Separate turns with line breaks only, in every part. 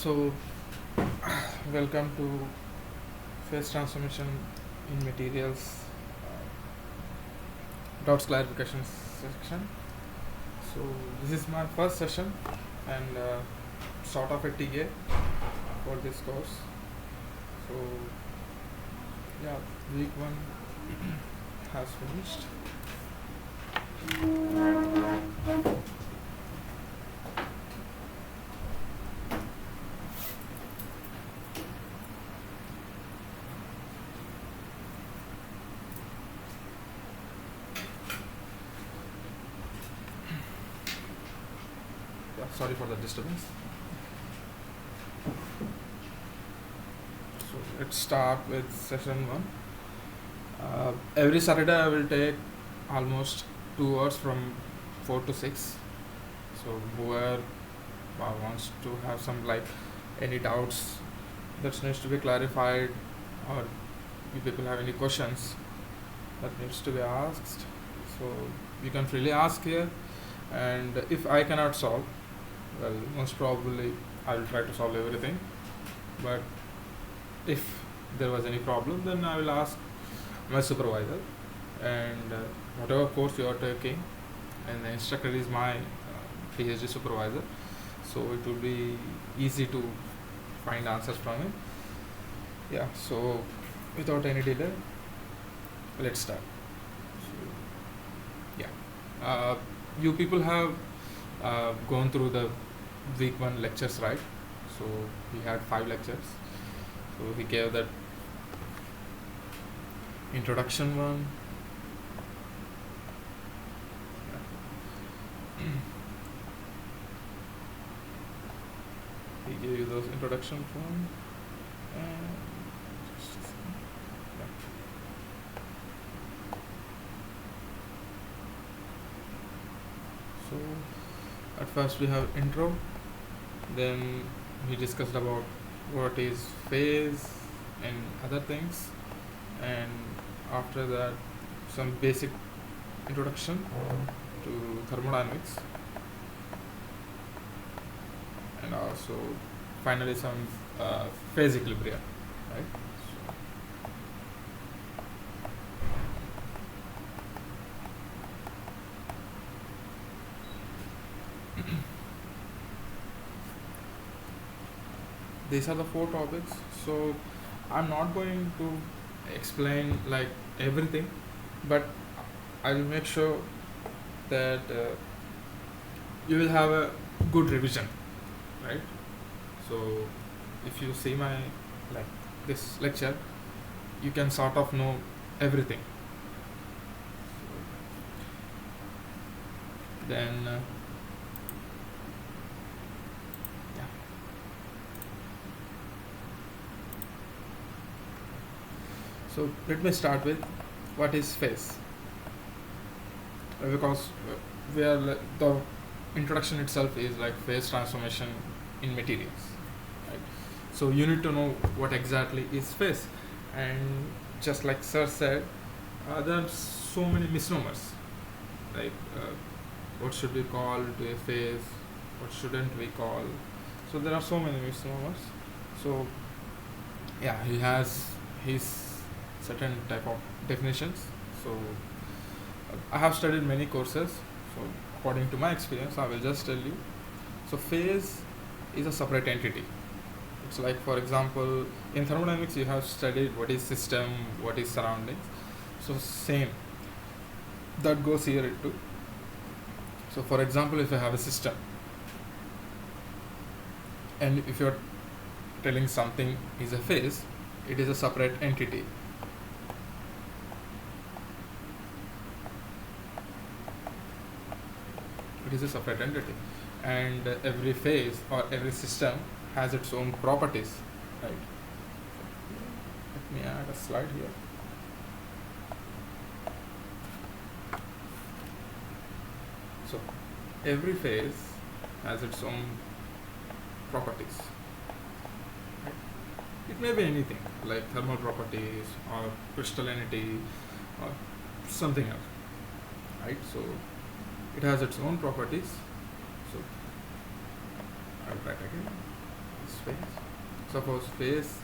So, welcome to phase transformation in materials doubts clarification section. So, this is my first session and sort of a TA for this course. So, yeah, week one has finished. Sorry for the disturbance. So let's start with session 1. Every Saturday I will take almost 2 hours from 4 to 6. So whoever wants to have some any doubts that needs to be clarified, or if people have any questions that needs to be asked, so you can freely ask here. And if I cannot solve, well, most probably I will try to solve everything, but if there was any problem, then I will ask my supervisor. And whatever course you are taking, and the instructor is my PhD supervisor, so it will be easy to find answers from him. Yeah, so without any delay, let's start. So, yeah, you people have gone through the week 1 lectures, right? So we had 5 lectures. So we gave that introduction one. We gave you those introduction one. And just a second. Yeah. So at first we have intro, then we discussed about what is phase and other things, and after that some basic introduction to thermodynamics, and also finally some phase equilibria, right? These are the 4 topics, so I'm not going to explain everything, but I will make sure that you will have a good revision, right? So if you see my this lecture, you can sort of know everything. Then so let me start with what is phase, because the introduction itself is phase transformation in materials, right? So you need to know what exactly is phase, and just like sir said, there are so many misnomers, what should we call to a phase, what shouldn't we call. So there are so many misnomers. So yeah, he has his certain type of definitions. So I have studied many courses, so according to my experience I will just tell you. So phase is a separate entity. It's for example, in thermodynamics you have studied what is system, what is surroundings. So same that goes here too. So for example, if I have a system, and if you're telling something is a phase, it is a separate entity. It is a separate entity, and every phase or every system has its own properties, right? Let me add a slide here. So every phase has its own properties, right? It may be anything like thermal properties or crystallinity or something else, right? So it has its own properties. So I'll write again this way. suppose phase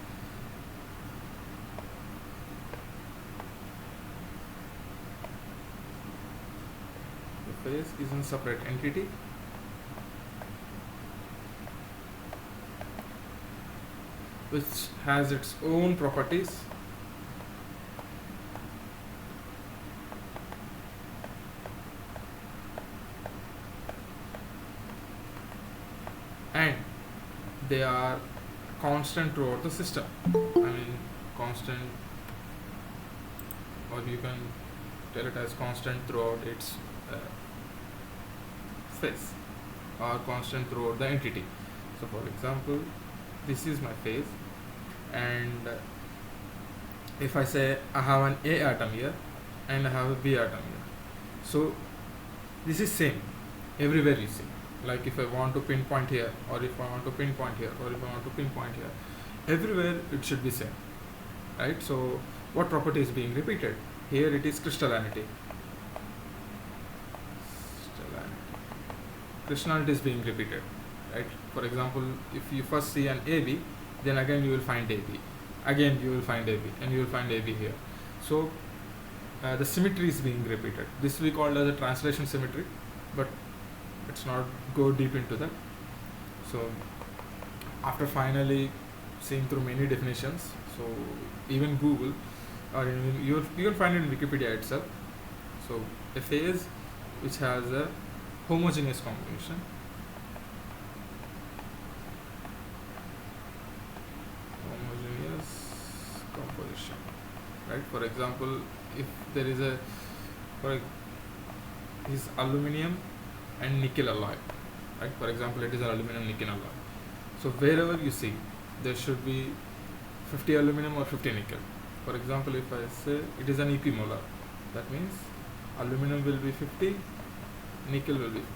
is a separate entity which has its own properties and they are constant throughout the system. I mean constant, or you can tell it as constant throughout its phase, or constant throughout the entity. So for example, this is my phase, and if I say I have an A atom here and I have a B atom here, so this is same everywhere you see. Like if I want to pinpoint here, or if I want to pinpoint here, or if I want to pinpoint here, everywhere it should be same, right? So what property is being repeated? Here it is crystallinity. Crystallinity is being repeated, right? For example, if you first see an AB, then again you will find AB, again you will find AB, and you will find AB here. So the symmetry is being repeated. This we call as a translation symmetry, but let's not go deep into that. So after finally seeing through many definitions, so even Google, or you'll find it in Wikipedia itself. So a phase which has a homogeneous composition, right? For example, if there is is aluminum and nickel alloy, right? For example, it is an aluminum nickel alloy. So wherever you see, there should be 50 aluminum or 50 nickel. For example, if I say it is an equimolar, that means aluminum will be 50, nickel will be 50.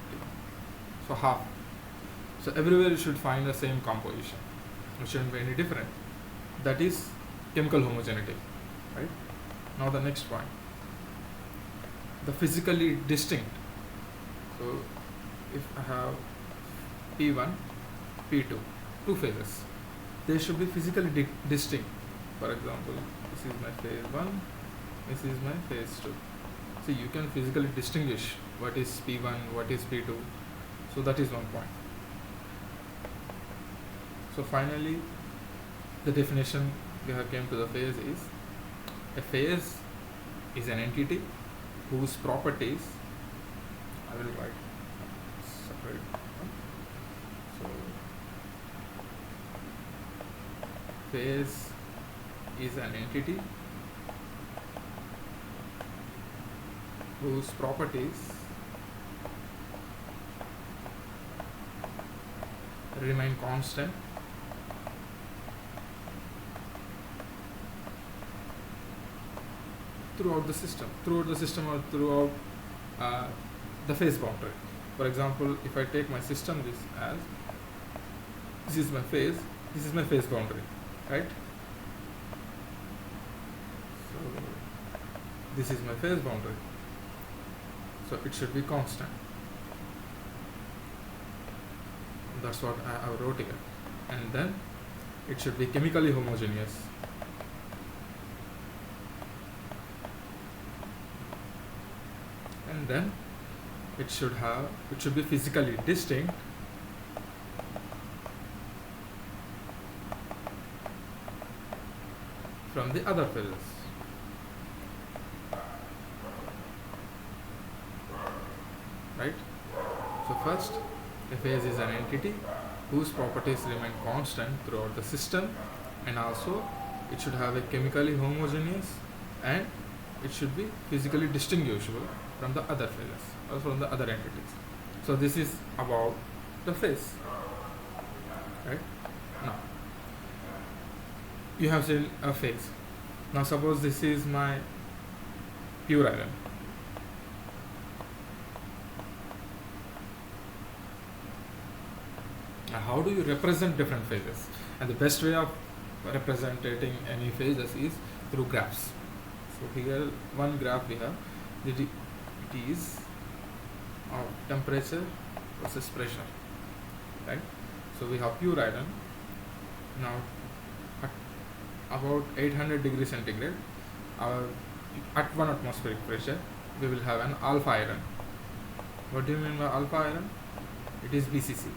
So half. So everywhere you should find the same composition. It shouldn't be any different. That is chemical homogeneity, right? Now the next point, the physically distinct. So if I have P1, P2, two phases, they should be physically distinct. For example, this is my phase 1, this is my phase 2. So you can physically distinguish what is P1, what is P2. So that is one point. So finally, the definition we have came to the phase is, a phase is an entity whose properties, I will write separate one. So phase is an entity whose properties remain constant throughout the system or throughout the phase boundary. For example, if I take my system this is my phase, this is my phase boundary, right? So this is my phase boundary, so it should be constant. That's what I wrote here. And then it should be chemically homogeneous. And then it should be physically distinct from the other phases. Right? So first, a phase is an entity whose properties remain constant throughout the system, and also it should have a chemically homogeneous, and it should be physically distinguishable from the other phases or from the other entities. So this is about the phase, right? Now you have seen a phase. Now suppose this is my pure iron. Now how do you represent different phases? And the best way of representing any phases is through graphs. So here one graph we have, it is of temperature versus pressure, right? So we have pure iron. Now about 800 degrees centigrade, uh, at 1 atmospheric pressure, we will have an alpha iron. What do you mean by alpha iron? It is BCC.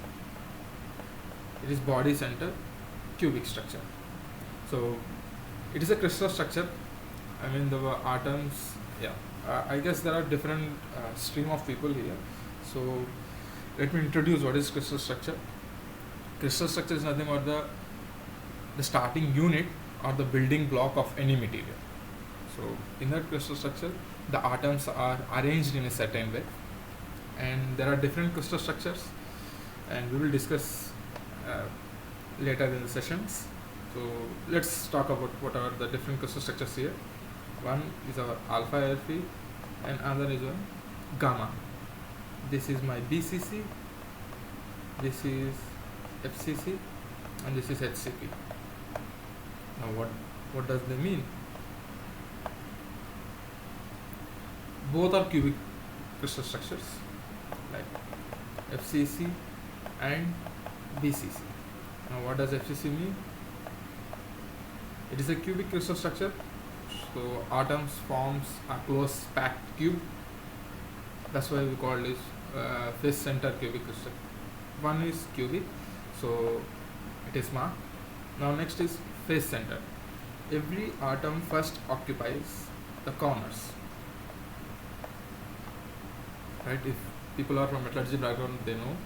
It is body center cubic structure. So it is a crystal structure. I mean the atoms. Yeah. I guess there are different stream of people here. So let me introduce what is crystal structure. Crystal structure is nothing but the starting unit or the building block of any material. So in that crystal structure, the atoms are arranged in a certain way, and there are different crystal structures, and we will discuss later in the sessions. So let's talk about what are the different crystal structures here. One is our alpha LP, and another is one gamma. This is my BCC, this is FCC, and this is HCP. Now what does they mean? Both are cubic crystal structures, like FCC and BCC. Now what does FCC mean? It is a cubic crystal structure, so atoms forms a close packed cube. That's why we call this face center cubic crystal. One is cubic, so it is marked. Now next is face center. Every atom first occupies the corners. Right? If people are from metallurgy background, they know.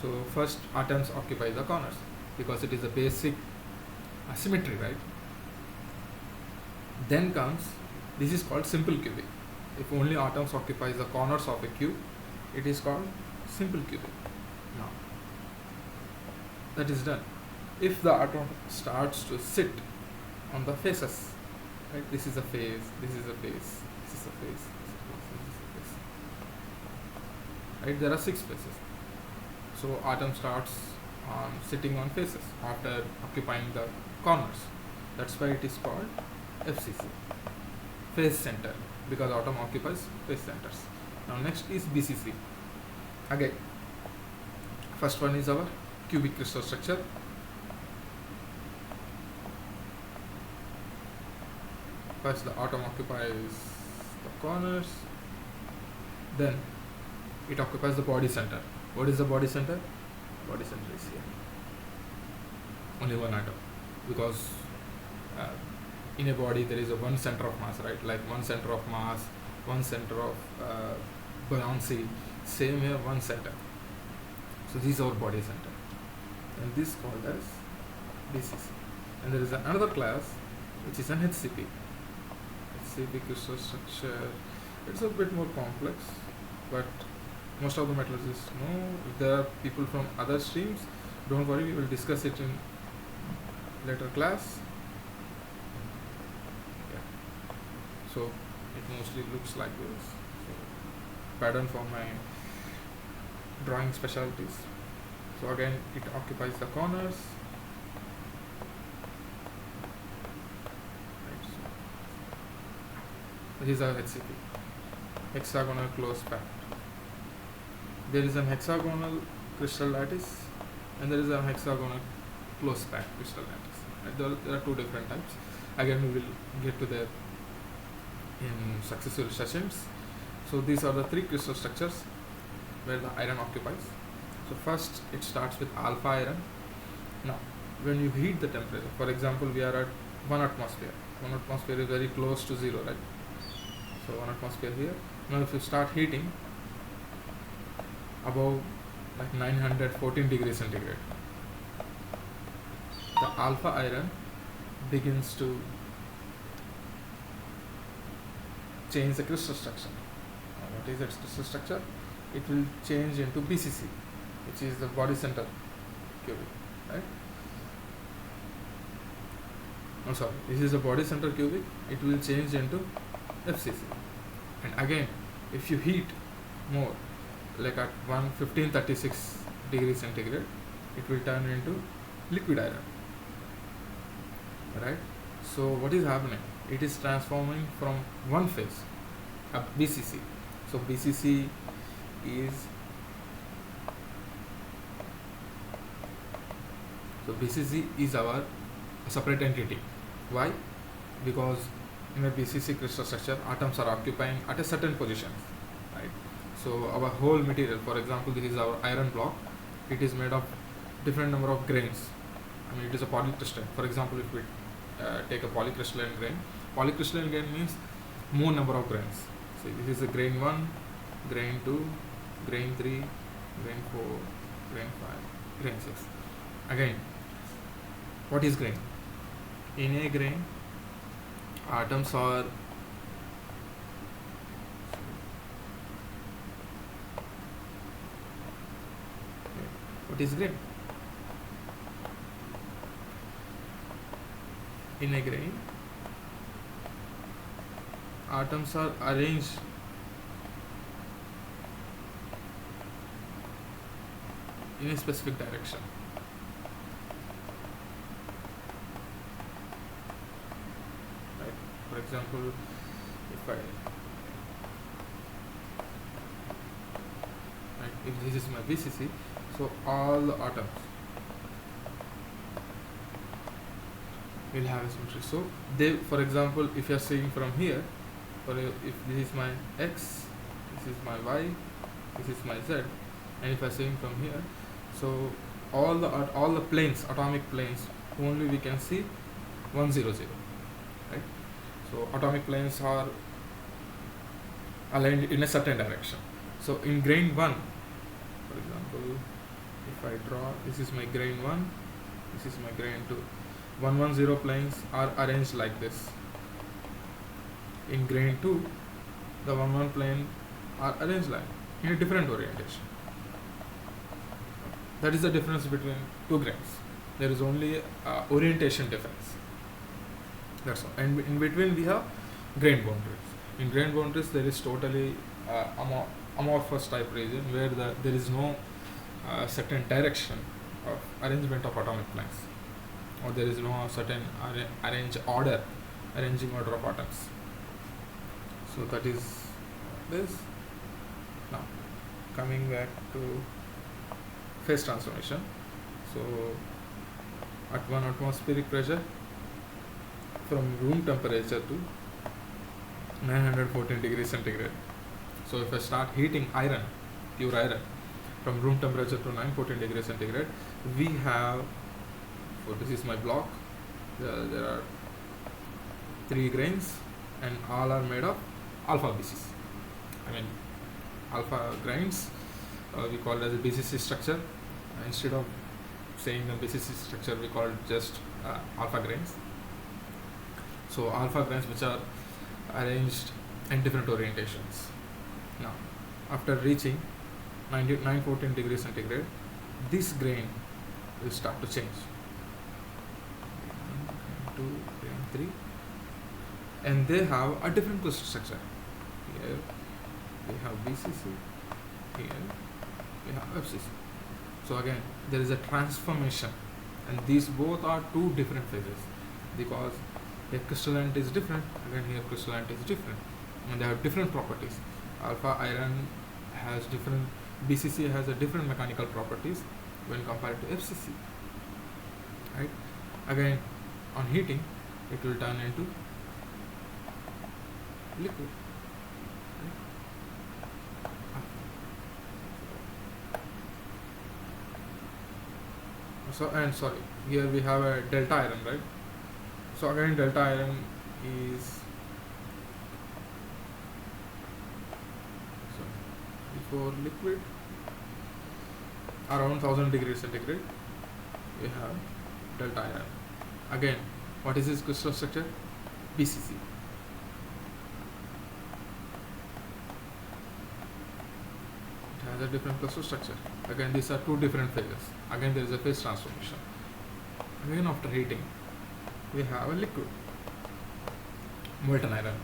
So first atoms occupy the corners because it is a basic symmetry, right? Then comes, this is called simple cubic. If only atoms occupies the corners of a cube, it is called simple cubic. Now that is done. If the atom starts to sit on the faces, right? This is a face, this is a face, this is a face, this is a face. Right? There are 6 faces. So atom starts sitting on faces after occupying the corners. That's why it is called FCC, face center, because atom occupies face centers. Now next is BCC. Again, first one is our cubic crystal structure. First the atom occupies the corners, then it occupies the body center. What is the body center? Body center is here. Only one atom, because in a body there is a one center of mass, right? Like one center of mass, one center of buoyancy. Same here, one center. So this is our body center, and this is called as BCC. And there is another class which is an HCP. HCP crystal structure. It's a bit more complex, but most of the metallurgists know. If there are people from other streams, don't worry, we will discuss it in later class. So it mostly looks like this. So, pattern for my drawing specialties. So again, it occupies the corners. Right, so this is our HCP, hexagonal closed pack. There is an hexagonal crystal lattice, and there is a hexagonal closed pack crystal lattice. Right? There are 2 different types. Again, we will get to that in successive sessions. So these are the 3 crystal structures where the iron occupies. So first it starts with alpha iron. Now when you heat the temperature, for example, we are at 1 atmosphere. 1 atmosphere is very close to 0, right? So 1 atmosphere here. Now if you start heating above like 914 degrees centigrade, the alpha iron begins to change the crystal structure. What is its crystal structure? It will change into BCC, which is the body center cubic, right? Oh, sorry, this is the body center cubic. It will change into FCC, and again, if you heat more, like at 1536 degrees centigrade, it will turn into liquid iron, right? So what is happening? It is transforming from one phase, a BCC. So BCC is our separate entity. Why? Because in a BCC crystal structure, atoms are occupying at a certain position, right? So our whole material, for example, this is our iron block. It is made of different number of grains. I mean, it is a polycrystalline. For example, if we take a polycrystalline grain means more number of grains. So this is a grain 1, grain 2, grain 3, grain 4, grain 5, grain 6. Again, what is grain? In a grain, atoms are what is grain? In a grain, atoms are arranged in a specific direction. Right? For example, if this is my BCC, so all the atoms will have a symmetry. So they, for example, if you are seeing from here, or if this is my X, this is my Y, this is my Z, and if I am seeing from here, so all the planes, atomic planes, only we can see 1, 0, 0, right? So atomic planes are aligned in a certain direction. So in grain 1, for example, if I draw, this is my grain 1, this is my grain 2. 1, 1, 0 planes are arranged like this. In grain 2, the 1, 1 plane are arranged like in a different orientation. That is the difference between two grains. There is only orientation difference. That's all. And in between we have grain boundaries. In grain boundaries there is totally amorphous type region where there is no certain direction of arrangement of atomic planes, or there is no certain arranging order of atoms. So that is this. Now coming back to phase transformation. So at 1 atmospheric pressure, from room temperature to 914 degrees centigrade. So if I start heating iron, pure iron, from room temperature to 914 degrees centigrade, we have, so this is my block, there are 3 grains and all are made of alpha BCC. I mean alpha grains, we call it as a BCC structure. Instead of saying the BCC structure, we call it just alpha grains. So alpha grains which are arranged in different orientations. Now after reaching 914 degrees centigrade, this grain will start to change. 2, 3, and they have a different crystal structure. Here we have BCC, here we have FCC. So again there is a transformation, and these both are two different phases, because here crystalline is different, again here crystalline is different, and they have different properties. Alpha iron has different, BCC has a different mechanical properties when compared to FCC, right? Again on heating it will turn into liquid, right? So, and sorry, here we have a delta iron, right? So again delta iron is, so before liquid around 1000 degrees centigrade we have delta iron. Again, what is this crystal structure? BCC. It has a different crystal structure. Again, these are two different phases. Again, there is a phase transformation. Again, after heating, we have a liquid, molten iron.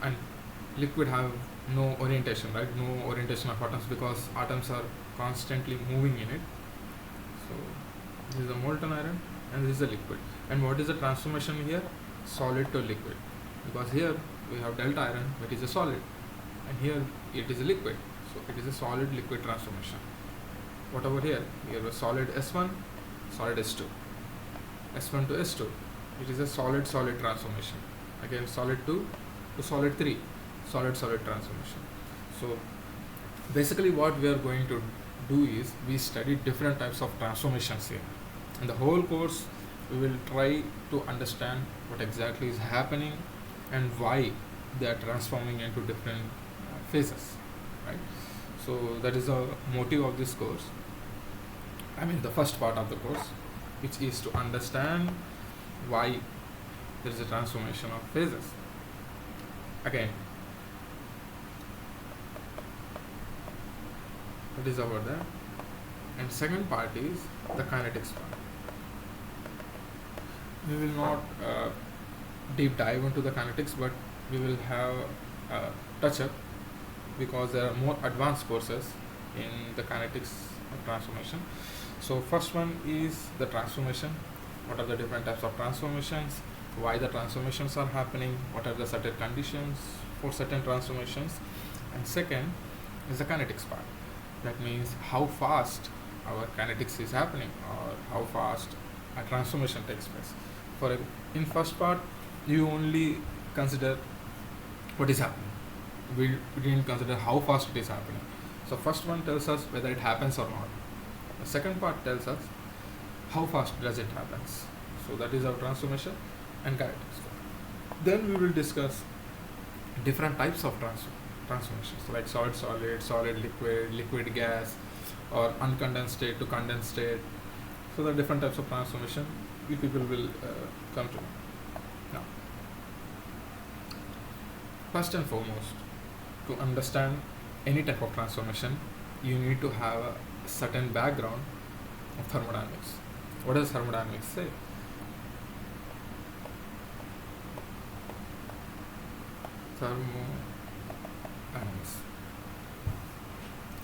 And liquid have no orientation, right? No orientation of atoms, because atoms are constantly moving in it. So this is a molten iron and this is a liquid. And what is the transformation here? Solid to liquid, because here we have delta iron, that is a solid, and here it is a liquid, so it is a solid liquid transformation. What over here? We have a solid S1, solid S2, S1 to S2, It is a solid-solid transformation. Again, solid 2 to solid 3, solid-solid transformation. So basically what we are going to do is we study different types of transformations here. In the whole course, we will try to understand what exactly is happening and why they are transforming into different phases, right? So that is the motive of this course. I mean the first part of the course, which is to understand why there is a transformation of phases. Again, it is about that. And second part is the kinetics part. We will not deep dive into the kinetics, but we will have a touch up because there are more advanced courses in the kinetics of transformation. So first one is the transformation. What are the different types of transformations? Why the transformations are happening? What are the certain conditions for certain transformations? And second is the kinetics part. That means how fast our kinetics is happening or how fast a transformation takes place. In first part, you only consider what is happening. We didn't consider how fast it is happening. So first one tells us whether it happens or not. The second part tells us how fast does it happens. So that is our transformation and kinetics. Then we will discuss different types of transformations like solid-solid, solid-liquid, liquid-gas, or uncondensed state to condensed state. So there are different types of transformation we people will come to now. First and foremost, to understand any type of transformation, you need to have a certain background of thermodynamics. What does thermodynamics say? Thermodynamics,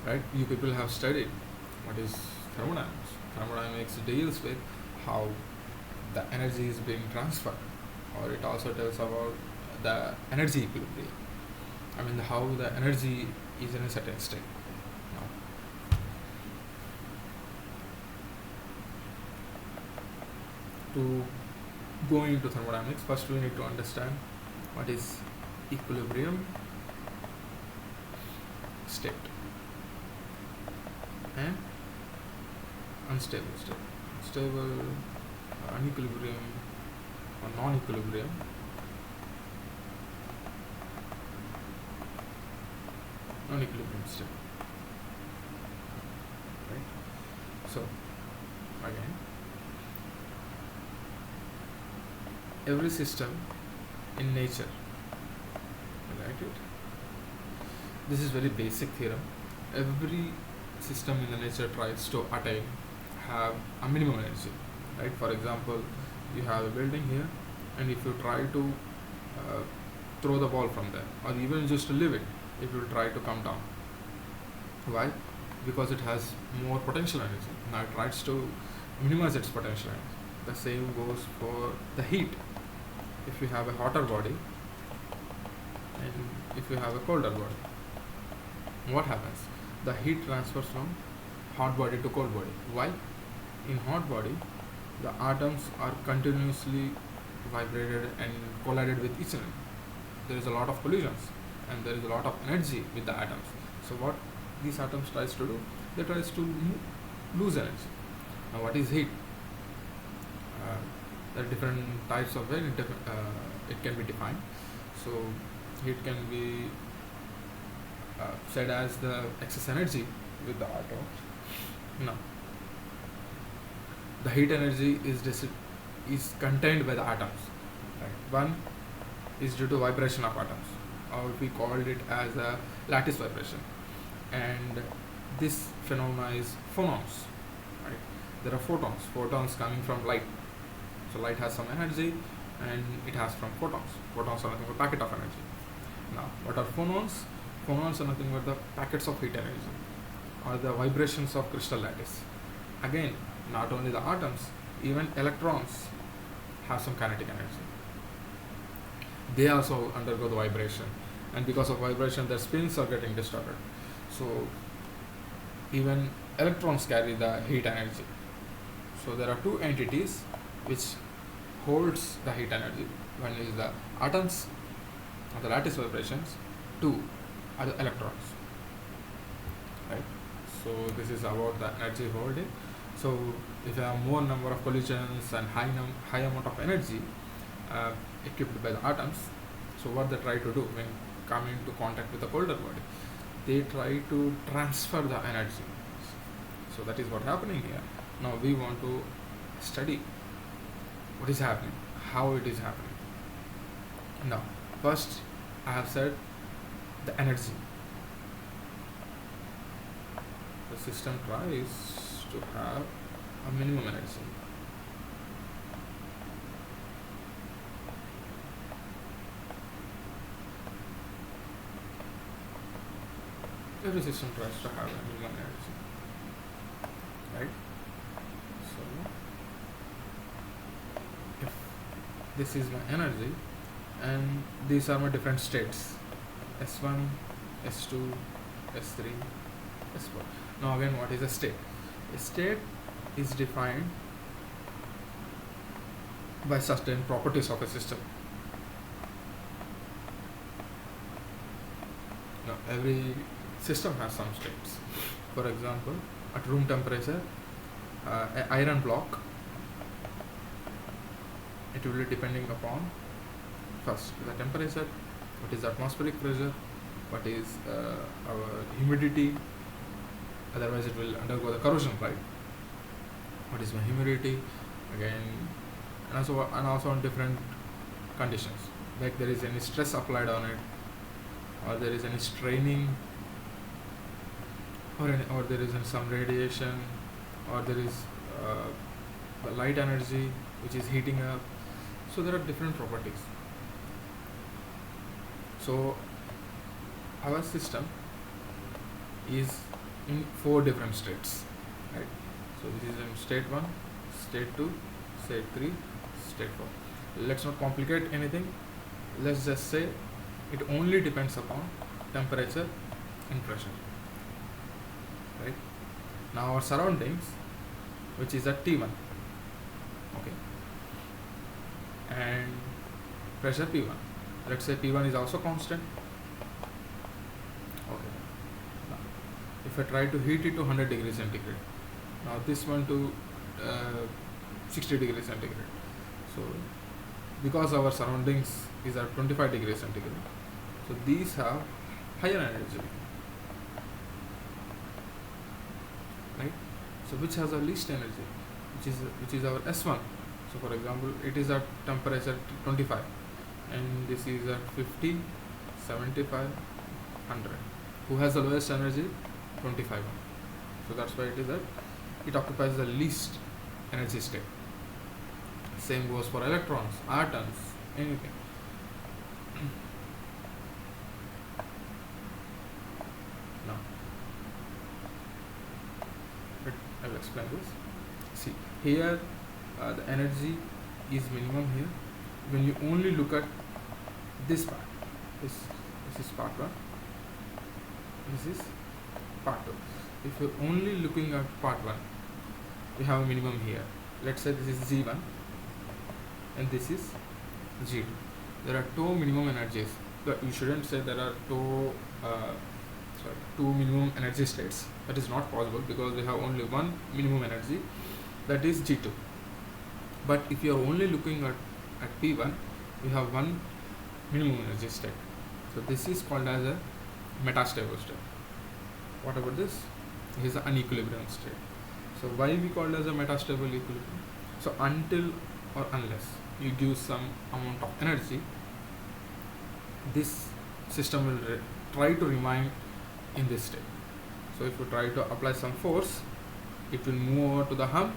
right? You people have studied what is thermodynamics. Thermodynamics deals with how the energy is being transferred, or it also tells about the energy equilibrium. I mean how the energy is in a certain state. Now, to go into thermodynamics, first we need to understand what is equilibrium state and unstable state. Stable, unequilibrium or non-equilibrium. Non-equilibrium state. Right? So again, every system in nature, right? This is very basic theorem. Every system in the nature tries to attain have a minimum energy, right? For example, you have a building here, and if you try to throw the ball from there, or even just to leave it, it will try to come down. Why? Because it has more potential energy. Now it tries to minimize its potential energy. The same goes for the heat. If you have a hotter body and if you have a colder body, what happens? The heat transfers from hot body to cold body. Why? In hot body, the atoms are continuously vibrated and collided with each other. There is a lot of collisions and there is a lot of energy with the atoms. So what these atoms tries to do? They tries to lose energy. Now what is heat? There are different types of it. It can be defined. So heat can be said as the excess energy with the atoms. Now the heat energy is contained by the atoms. Right? One is due to vibration of atoms, or we called it as a lattice vibration, and this phenomena is phonons. Right? There are photons coming from light. So light has some energy and it has from photons. Photons are nothing but packet of energy. Now what are phonons? Phonons are nothing but the packets of heat energy or the vibrations of crystal lattice. Again, not only the atoms, even electrons have some kinetic energy. They also undergo the vibration, and because of vibration their spins are getting distorted. So even electrons carry the heat energy. So there are two entities which holds the heat energy. One is the atoms or the lattice vibrations, two are the electrons, right? So this is about the energy holding. So if you have more number of collisions and high amount of energy equipped by the atoms, so what they try to do when come into contact with the colder body, they try to transfer the energy. So that is what happening here. Now we want to study what is happening, how it is happening. Now first I have said the energy. The system tries to have a minimum energy. Every system tries to have a minimum energy, right? So if this is my energy and these are my different states, S1, S2, S3, S4. Now again, what is a state? A state is defined by certain properties of a system. Now every system has some states. For example, at room temperature, an iron block, it will be depending upon first the temperature, what is the atmospheric pressure, what is our humidity, otherwise it will undergo the corrosion, right? What is my humidity again, and also on different conditions, like there is any stress applied on it, or there is any straining, or there is some radiation, or there is the light energy which is heating up. So there are different properties. So our system is in 4 different states, right? So this is in state 1, state 2, state 3, state 4. Let's not complicate anything. Let's just say it only depends upon temperature and pressure, right? Now our surroundings, which is at T1, okay, and pressure P1. Let's say P1 is also constant. Okay. Now, if I try to heat it to 100 degrees centigrade, now this one to 60 degrees centigrade. So because our surroundings is at 25 degrees centigrade, so these have higher energy, right? So which has the least energy, which is our S1. So for example, it is at temperature 25, and this is at 50, 75, 100. Who has the lowest energy? 25. So that's why it occupies the least energy state. Same goes for electrons, atoms, anything. Now, I will explain this. See, here the energy is minimum here. When you only look at this part, this is part 1, this is part 2. If you're only looking at part 1, we have a minimum here. Let's say this is G1 and this is G2. There are 2 minimum energies. You shouldn't say there are two minimum energy states. That is not possible because we have only one minimum energy, that is G2. But if you are only looking at P1, we have one minimum energy state. So this is called as a metastable state. What about this? This is an unequilibrium state. So why we call it as a metastable equilibrium? So until or unless you give some amount of energy, this system will try to remain in this state. So if you try to apply some force, it will move over to the hump.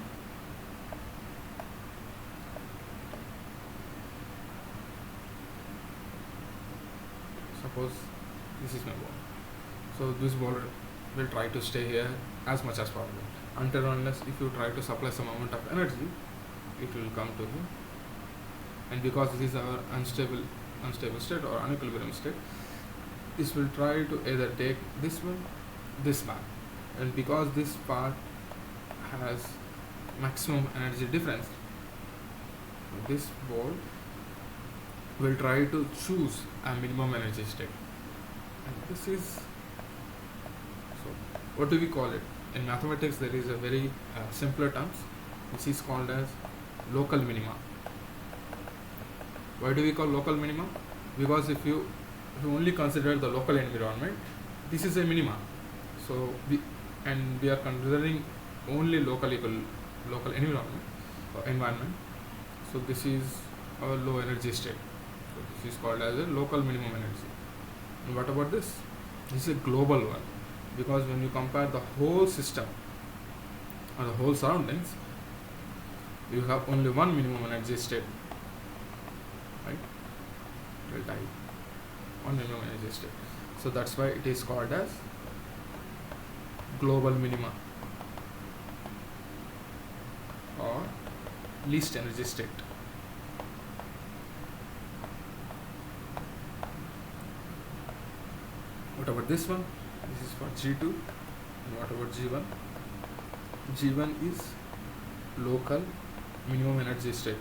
Suppose this is my ball. So this ball will try to stay here as much as possible. Until or unless if you try to supply some amount of energy, it will come to here. And because this is our unstable state or unequilibrium state, this will try to either take this one, this part. And because this part has maximum energy difference, This board will try to choose a minimum energy state, and this is, so what do we call it? In mathematics there is a very simpler terms which is called as local minima. Why do we call local minima? Because if you only consider the local environment, this is a minima. So we are considering only local environment. So this is a low energy state. So this is called as a local minimum energy. And what about this? This is a global one, because when you compare the whole system or the whole surroundings, you have only one minimum energy state, right? Delta E, one minimum energy state. So that's why it is called as global minima or least energy state. What about this one? This is for G2. And what about G1? G1 is local minimum energy state.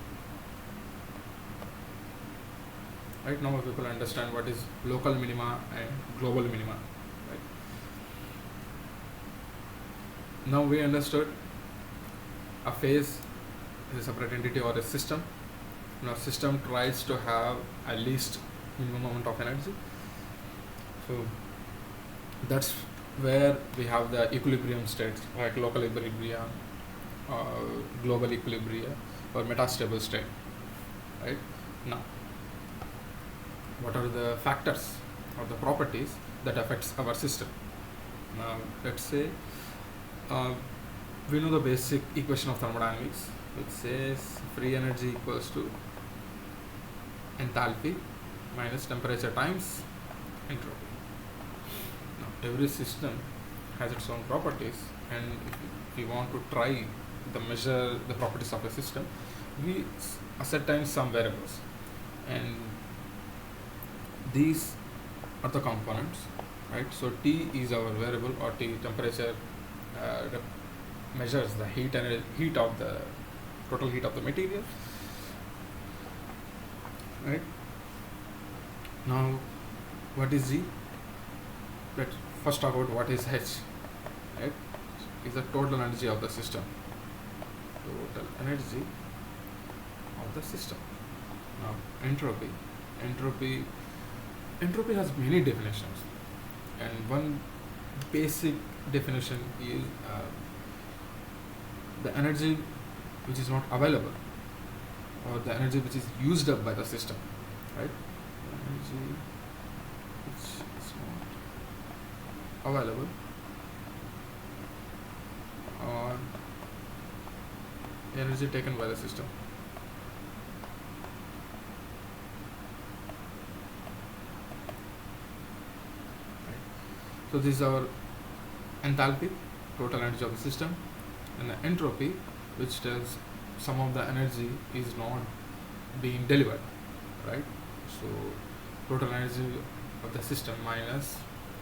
Right now people understand what is local minima and global minima. Right? Now we understood a phase is a separate entity or a system. Now system tries to have at least minimum amount of energy. So that's where we have the equilibrium states, like local equilibrium, global equilibrium, or metastable state. Right? Now, what are the factors or the properties that affects our system? Now, let's say we know the basic equation of thermodynamics, which says free energy equals to enthalpy minus temperature times entropy. Now, every system has its own properties, and if we want to try to measure the properties of a system, we ascertain some variables, and these are the components, right? So T is our variable, or T temperature measures the heat of the total heat of the material, right? Now, what is G? Let's first talk about what is H, right? Is the total energy of the system. Total energy of the system. Now, entropy has many definitions, and one basic definition is the energy which is not available, or the energy which is used up by the system, right? The energy which is not available, or energy taken by the system. So this is our enthalpy, total energy of the system, and the entropy, which tells some of the energy is not being delivered, right? So total energy of the system minus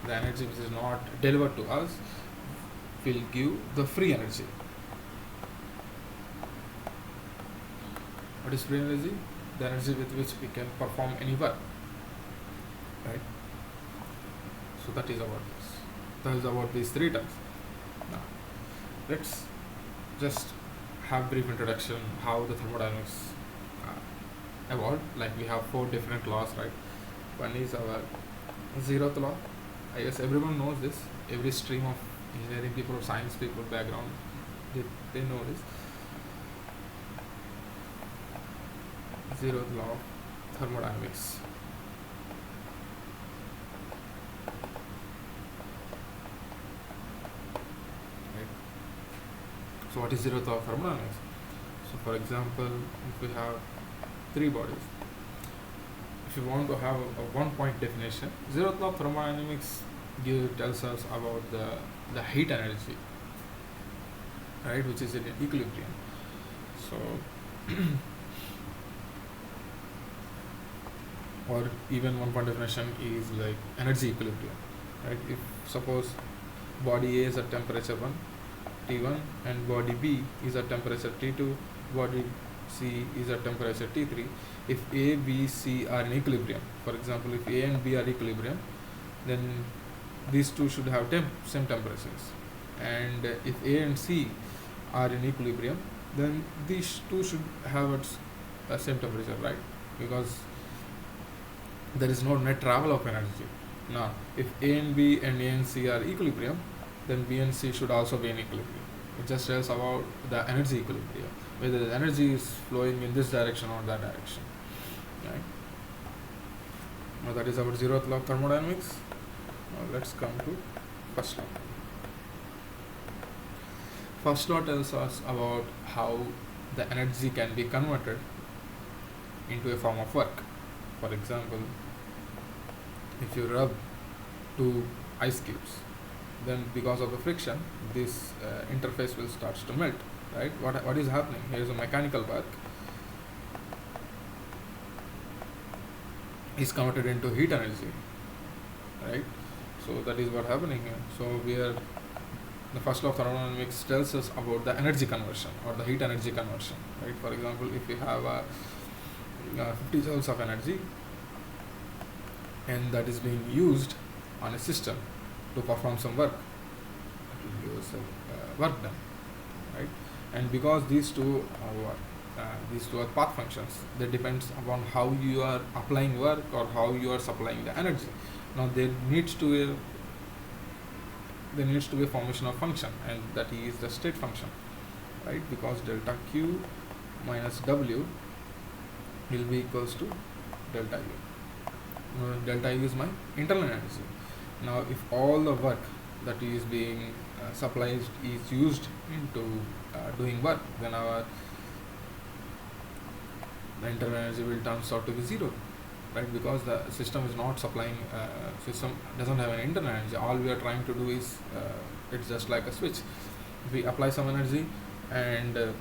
the energy which is not delivered to us will give the free energy. What is free energy? The energy with which we can perform any work, right? So that is about these three terms. Now, let's just have brief introduction how the thermodynamics evolved. Like we have 4 different laws, right? One is our zeroth law. I guess everyone knows this. Every stream of engineering people or science people background, they know this. Zeroth law of thermodynamics. So what is zeroth law of thermodynamics? So for example, if we have 3 bodies, if you want to have a 1-point definition, zeroth law of thermodynamics tells us about the heat energy, right, which is in equilibrium. So or even 1-point definition is like energy equilibrium, right? If suppose body A is at temperature 1, T1, and body B is at temperature T2, body C is at temperature T3, if A, B, C are in equilibrium, for example, if A and B are equilibrium, then these two should have same temperatures. And if A and C are in equilibrium, then these two should have same temperature, right? Because there is no net travel of energy. Now, if A and B and A and C are equilibrium, then B and C should also be in equilibrium. It just tells about the energy equilibrium, whether the energy is flowing in this direction or that direction, right? Now that is our zeroth law of thermodynamics. Now let's come to first law. First law tells us about how the energy can be converted into a form of work. For example, if you rub two ice cubes, then because of the friction, this interface will start to melt, right? What is happening? Here is a mechanical work is converted into heat energy, right? So that is what happening here. So the first law of thermodynamics tells us about the energy conversion or the heat energy conversion, right? For example, if you have 50 joules of energy and that is being used on a system to perform some work, it will give us work done, right? And because these two are path functions, that depends upon how you are applying work or how you are supplying the energy. Now there needs to be a formation of function, and that is the state function, right? Because delta Q minus W will be equals to delta U. Delta U is my internal energy. Now if all the work that is being supplied is used into doing work, then the internal energy will turn out to be zero, right? Because the system is not supplying, system doesn't have an internal energy. All we are trying to do is, it's just like a switch. If we apply some energy and the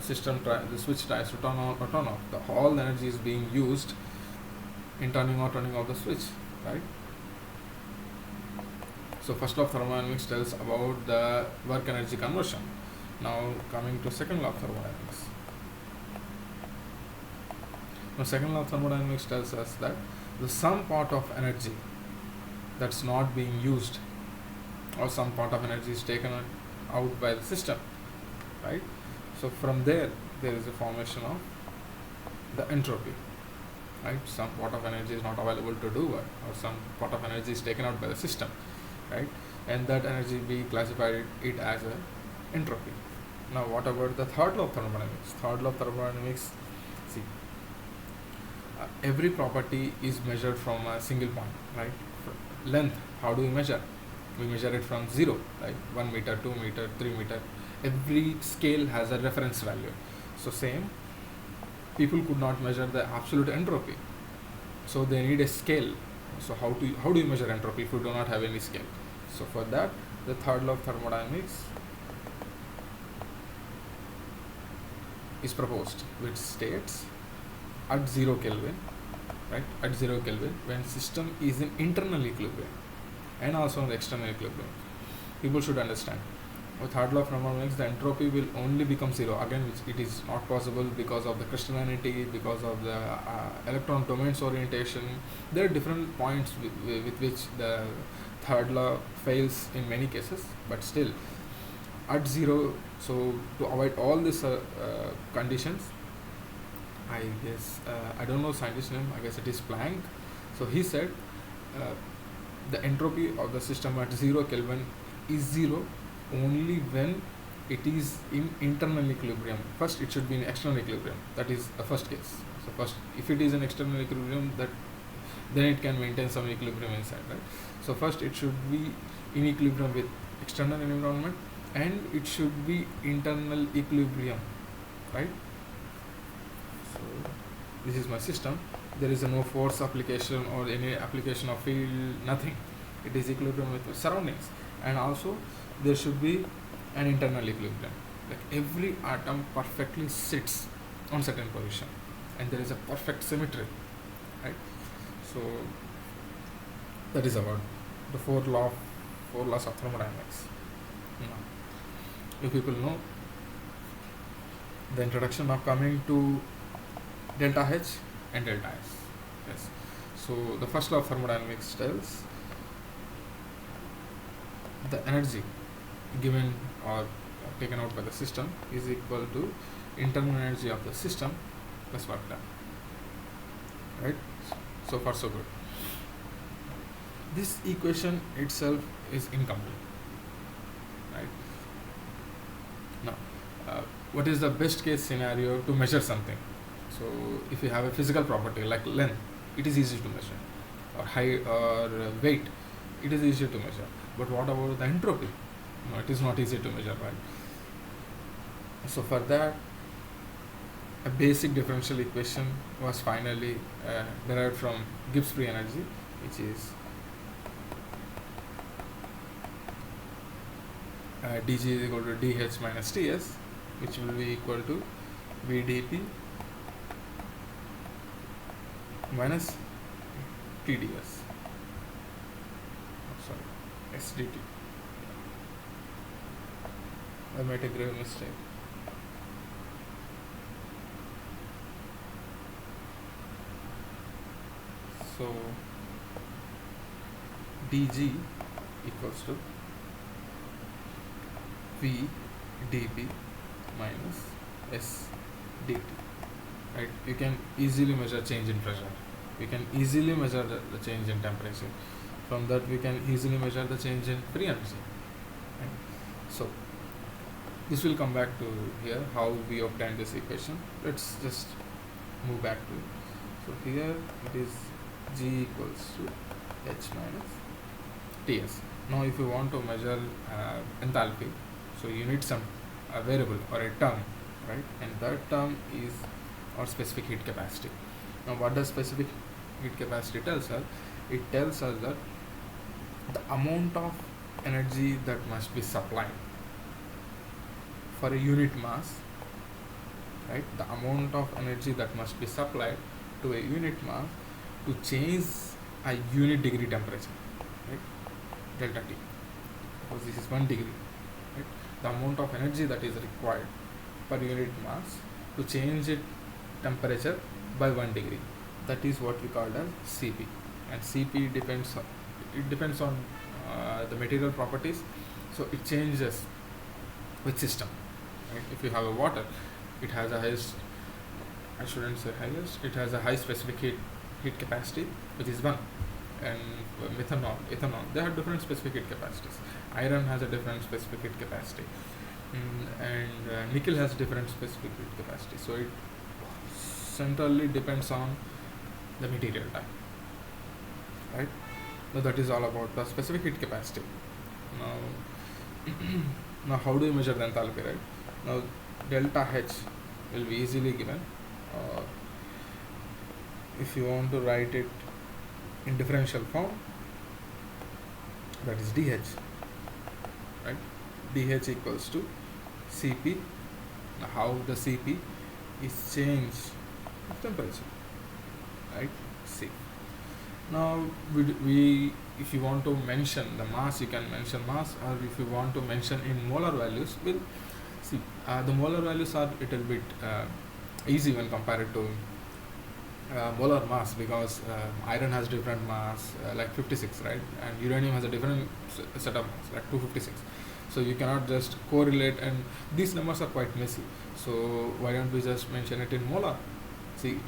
switch tries to turn on or turn off, all the energy is being used in turning on or turning off the switch, right? So first law of thermodynamics tells about the work energy conversion. Now coming to second law of thermodynamics. Now second law of thermodynamics tells us that the some part of energy that's not being used, or some part of energy is taken out by the system, right? So from there is a formation of the entropy, right? Some part of energy is not available to do work, or some part of energy is taken out by the system, right? And that energy we classified it as a entropy. Now what about the third law of thermodynamics? Third law of thermodynamics, see, every property is measured from a single point, right? Length, how do we measure? We measure it from 0, like 1 meter, 2 meter, 3 meter. Every scale has a reference value. So same, people could not measure the absolute entropy, so they need a scale. So how do you measure entropy if you do not have any scale? So for that, the third law of thermodynamics is proposed, which states at 0 Kelvin, right? At 0 Kelvin, when system is in internal equilibrium and also in the external equilibrium, people should understand. With third law of thermodynamics, the entropy will only become 0. Again, it is not possible because of the crystallinity, because of the electron domains orientation. There are different points with which the third law fails in many cases, but still at 0. So to avoid all these conditions, I guess, I don't know scientist name, I guess it is Planck. So he said the entropy of the system at 0 Kelvin is 0 only when it is in internal equilibrium. First it should be in external equilibrium. That is the first case. So first, if it is in external equilibrium, then it can maintain some equilibrium inside, right? So first it should be in equilibrium with external environment, and it should be internal equilibrium, right? So this is my system. There is no force application or any application of field, nothing. It is equilibrium with surroundings, and also there should be an internal equilibrium. Like every atom perfectly sits on certain position, and there is a perfect symmetry, right? So that is about the four laws of thermodynamics. Now, you people know the introduction. Now coming to delta H and delta S. Yes. So the first law of thermodynamics tells the energy given or taken out by the system is equal to internal energy of the system plus work done. Right? So far so good. This equation itself is incomplete. Right? Now, what is the best case scenario to measure something? So if you have a physical property like length, it is easy to measure, or height or weight, it is easy to measure. But what about the entropy? No, it is not easy to measure, right? So for that, a basic differential equation was finally derived from Gibbs free energy, which is dg is equal to dh minus ts, which will be equal to vdp minus tds. Sorry, sdt. I made a grave mistake. So dg equals to v dp minus s dt. Right? You can easily measure change in pressure. We can easily measure the change in temperature. From that, we can easily measure the change in free energy. Right? So this will come back to here how we obtain this equation. Let's just move back to it. So here it is G equals to H minus Ts. Now if you want to measure enthalpy, so you need some variable or a term, right? And that term is our specific heat capacity. Now what does specific heat capacity tells us? It tells us that the amount of energy that must be supplied for a unit mass, right? The amount of energy that must be supplied to a unit mass to change a unit degree temperature, right? Delta T, because this is 1 degree, right? The amount of energy that is required per unit mass to change its temperature by 1 degree. That is what we call as Cp, and Cp depends on the material properties, so it changes with system. Right? If you have a water, it has a highest, I shouldn't say highest, it has a high specific heat capacity, which is 1. And methanol, ethanol, they have different specific heat capacities. Iron has a different specific heat capacity, and nickel has different specific heat capacity. So it centrally depends on the material type, right? Now that is all about the specific heat capacity. Now, now how do you measure the enthalpy, right? Now delta H will be easily given, if you want to write it in differential form, that is dH, right? dH equals to Cp. Now how the Cp is changed with temperature, right? C. Now we if you want to mention the mass, you can mention mass, or if you want to mention in molar values, we'll see the molar values are little bit easy when compared to molar mass, because iron has different mass, like 56, right? And uranium has a different set of mass, like 256. So you cannot just correlate, and these numbers are quite messy. So why don't we just mention it in molar? See,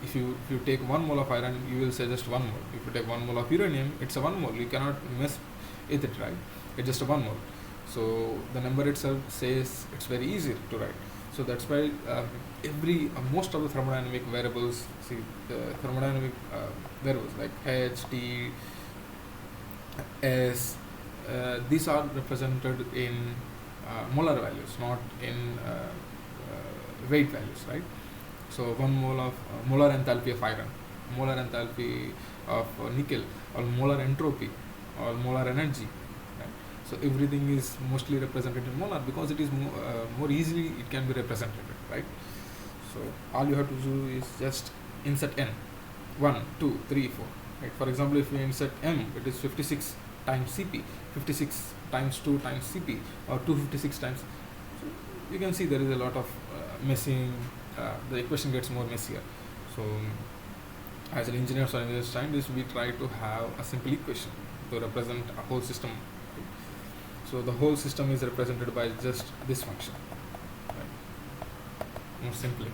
if you take 1 mole of iron, you will say just 1 mole. If you take 1 mole of uranium, it's a 1 mole. You cannot mess with it, right? It's just a 1 mole. So the number itself says it's very easy to write. So that's why most of the thermodynamic variables, see the thermodynamic variables like H, T, S, these are represented in molar values, not in weight values, right? So 1 mole of molar enthalpy of iron, molar enthalpy of nickel, or molar entropy, or molar energy. Right? So everything is mostly represented in molar because it is more easily it can be represented, right? So all you have to do is just insert n, 1, 2, 3, 4. Right? For example, if we insert m, it is 56 times Cp, 56 times 2 times Cp, or 256 times. So you can see there is a lot of messing. The equation gets more messier. So as an engineers or engineer scientists, we try to have a simple equation to represent a whole system. So the whole system is represented by just this function, right? More simply,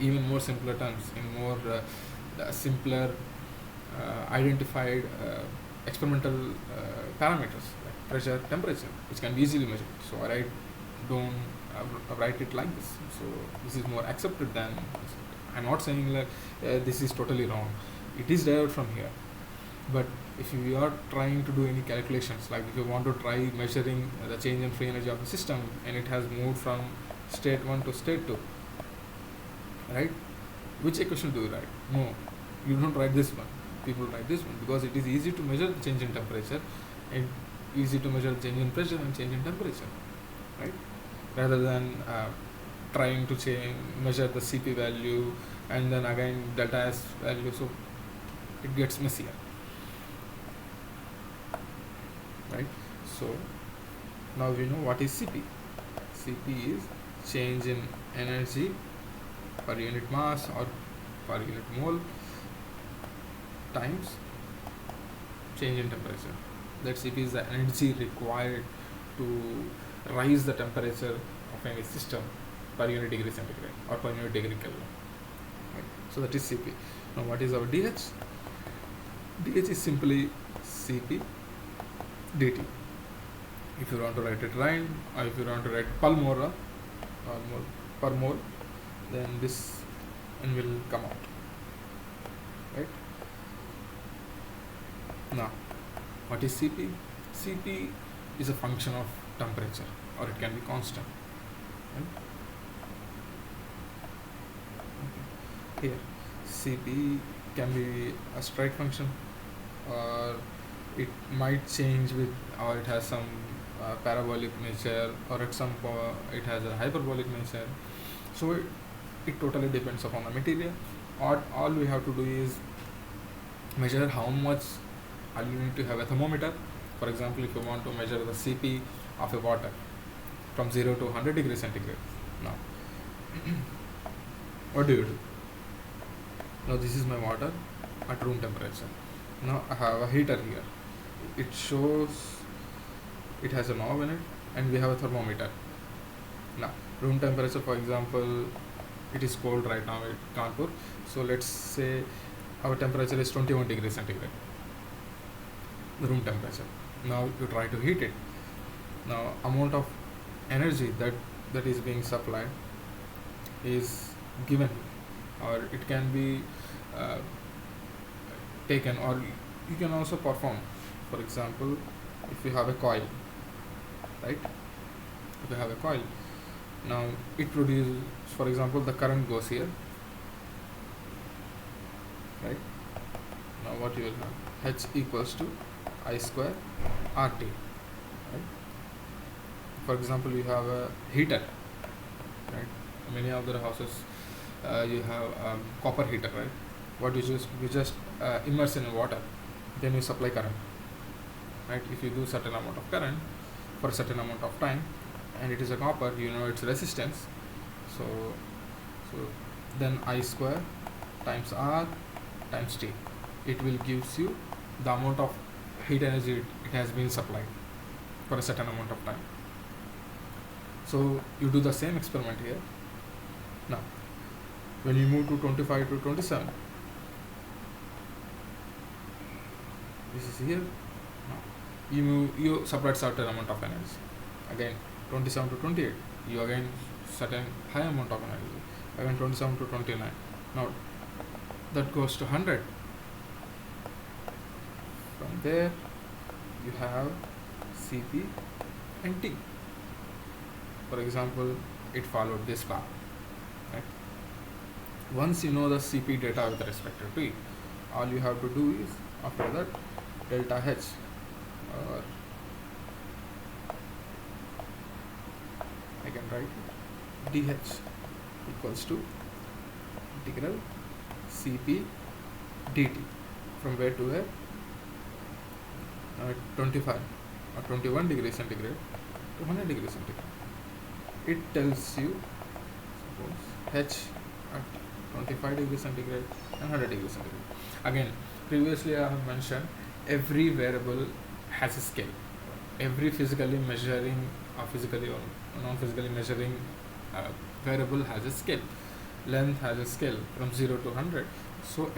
even more simpler terms, in more simpler identified experimental parameters like pressure, temperature, which can be easily measured. So I don't write it like this. So this is more accepted than. I'm not saying like this is totally wrong. It is derived from here, but if you are trying to do any calculations, like if you want to try measuring the change in free energy of the system and it has moved from state 1 to state 2, right? Which equation do you write? No, you don't write this one. People write this one because it is easy to measure the change in temperature and easy to measure the change in pressure and change in temperature, right? Rather than trying to measure the CP value and then again delta S value, so it gets messier, right? So now we know what is CP. CP is change in energy per unit mass or per unit mole times change in temperature. That CP is the energy required to rise the temperature of any system per unit degree centigrade or per unit degree Kelvin. Right. So that is CP. Now what is our DH? DH is simply CP dt. If you want to write it right, or if you want to write per mole, per mole, then this and will come out. Right. Now, what is CP? CP is a function of temperature, or it can be constant. Right? Okay. Here, CP can be a straight function, or it might change with, or it has some parabolic nature, or at some point it has a hyperbolic nature. So it totally depends upon the material. All we have to do is measure how much. All you need to have a thermometer. For example, if you want to measure the CP of a water from 0 to 100 degrees centigrade. Now, what do? Now this is my water at room temperature. Now I have a heater here. It shows it has a knob in it, and we have a thermometer. Now room temperature, for example, it is cold right now at Kanpur. So let's say our temperature is 21 degrees centigrade. The room temperature. Now you try to heat it. Now amount of energy that is being supplied is given, or it can be taken, or you can also perform. For example, if you have a coil, right? If you have a coil, now it produces, for example, the current goes here, right? Now what you will have, H equals to I square RT, right? For example, you have a heater, right? Many other houses you have copper heater, right? What you just immerse in water, then you supply current, right? If you do certain amount of current for a certain amount of time, and it is a copper, you know its resistance. So then I square times R times T, it will gives you the amount of heat energy it has been supplied for a certain amount of time. So you do the same experiment here. Now when you move to 25 to 27, this is here. Now you subtract certain amount of energy. Again 27 to 28, you again certain high amount of energy. Again 27 to 29. Now that goes to 100. From there you have CP and T. For example, it followed this path, right? Once you know the CP data with respect to T, all you have to do is after that delta H, or I can write DH equals to integral CP dt from where to where, 25 or 21 degrees centigrade to 100 degrees centigrade. it tells you suppose H at 25 degrees centigrade and 100 degrees centigrade. Again, previously I have mentioned every variable has a scale. Every physically measuring or physically or non-physically measuring variable has a scale. Length has a scale from 0 to 100. So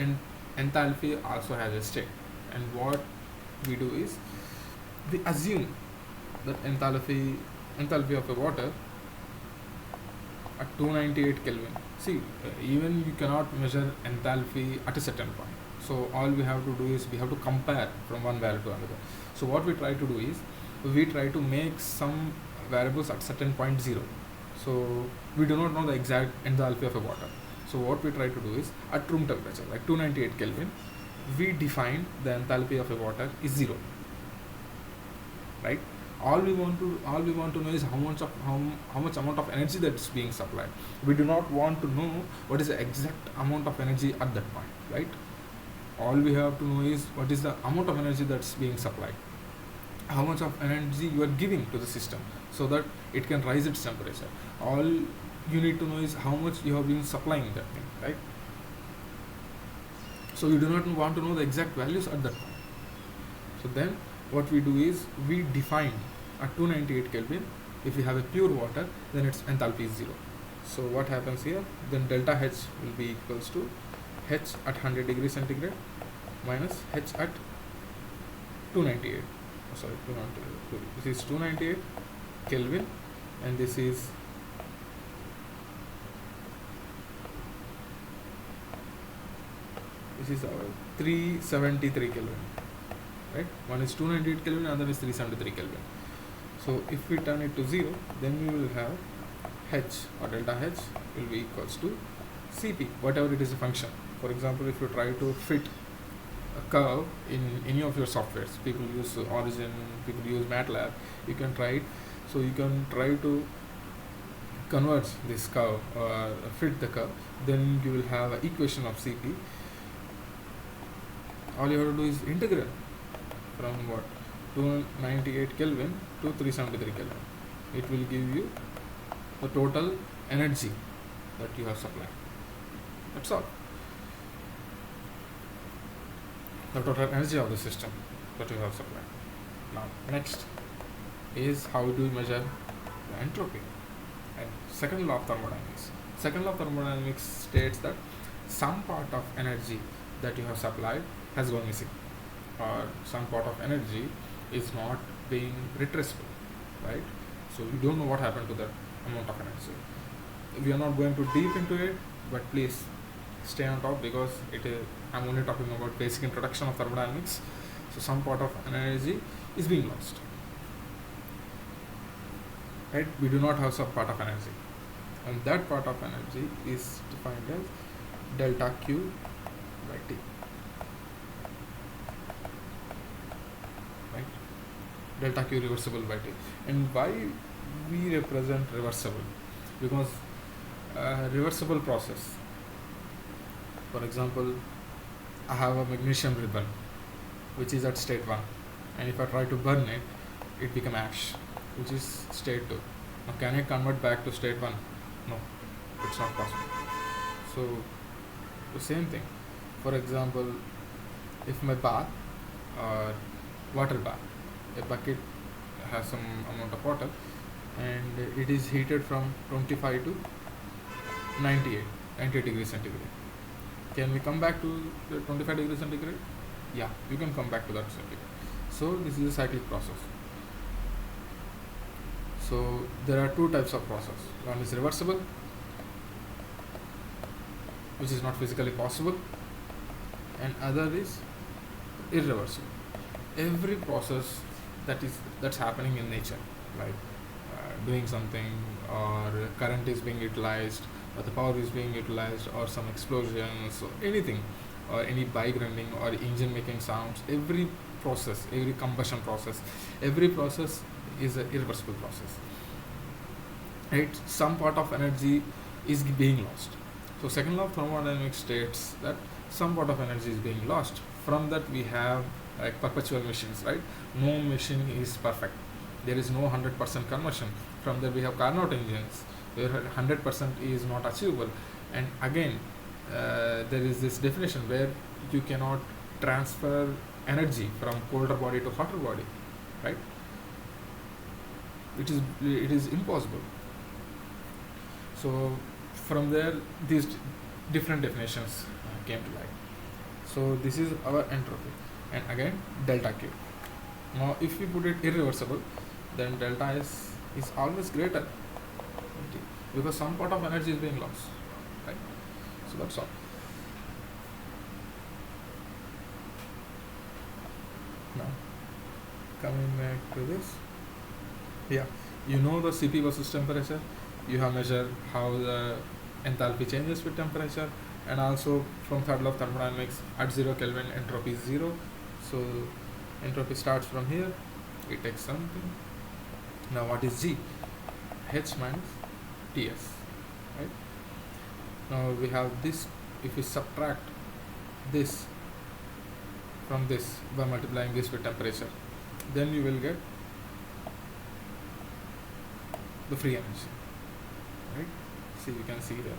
enthalpy also has a state. And what we do is we assume that enthalpy of a water at 298 Kelvin. See, even you cannot measure enthalpy at a certain point. So all we have to do is we have to compare from one value to another. So what we try to do is we try to make some variables at certain point 0. So we do not know the exact enthalpy of a water. So what we try to do is at room temperature, like 298 Kelvin, we define the enthalpy of a water is 0. Right? All we want to know is how much amount of energy that's being supplied. We do not want to know what is the exact amount of energy at that point, right? All we have to know is what is the amount of energy that's being supplied, how much of energy you are giving to the system so that it can rise its temperature. All you need to know is how much you have been supplying that thing, right? So you do not want to know the exact values at that point. So then what we do is we define at 298 Kelvin, if we have a pure water, then its enthalpy is 0. So what happens here, then delta H will be equals to H at 100 degrees centigrade minus H at 298. Sorry, 298. This is 298 Kelvin and this is our 373 Kelvin. Right? One is 298 Kelvin, another is 373 Kelvin. So if we turn it to 0, then we will have H or delta H will be equals to Cp, whatever it is a function. For example, if you try to fit a curve in any of your softwares, people use Origin, people use MATLAB, you can try it. So you can try to convert this curve or fit the curve, then you will have an equation of Cp. All you have to do is integral from what? 298 Kelvin to 373 Kelvin. It will give you the total energy that you have supplied. That's all. The total energy of the system that you have supplied. Now, next is how do you measure the entropy? And second law of thermodynamics. Second law of thermodynamics states that some part of energy that you have supplied has gone missing, or some part of energy is not being retraceable, right? So you don't know what happened to that amount of energy. We are not going too deep into it, but please stay on top because I'm only talking about basic introduction of thermodynamics. So some part of energy is being lost, right? We do not have some part of energy, and that part of energy is defined as delta Q by T. Delta Q reversible by T. And why we represent reversible? Because reversible process, for example, I have a magnesium ribbon which is at state 1, and if I try to burn it, it becomes ash, which is state 2. Now can I convert back to state 1? No, it's not possible. So the same thing, for example, if my bath or water bath, a bucket has some amount of water and it is heated from 25 to 98 degrees centigrade. Can we come back to the 25 degrees centigrade? Yeah, you can come back to that centigrade. So this is a cyclic process. So there are two types of process. One is reversible, which is not physically possible, and other is irreversible. Every process that's happening in nature, like doing something, or current is being utilized, or the power is being utilized, or some explosions, or anything, or any bike running, or engine making sounds, every process, every combustion process, every process is an irreversible process. Right? Some part of energy is being lost. So second law of thermodynamics states that some part of energy is being lost. From that we have like perpetual machines, right? No machine is perfect. There is no 100% conversion. from there we have Carnot engines where 100% is not achievable. And again, there is this definition where you cannot transfer energy from colder body to hotter body, right? It is impossible. So from there these different definitions came to light. So this is our entropy, and again delta Q. Now if we put it irreversible, then delta is always greater, okay, because some part of energy is being lost, right? So that's all. Now coming back to this, yeah, you know the Cp versus temperature. You have measured how the enthalpy changes with temperature, and also from third law of thermodynamics, at 0 Kelvin entropy is 0. So entropy starts from here, it takes something. Now what is G? H minus Ts, right? Now we have this. If we subtract this from this by multiplying this with temperature, then you will get the free energy, right? See, you can see here,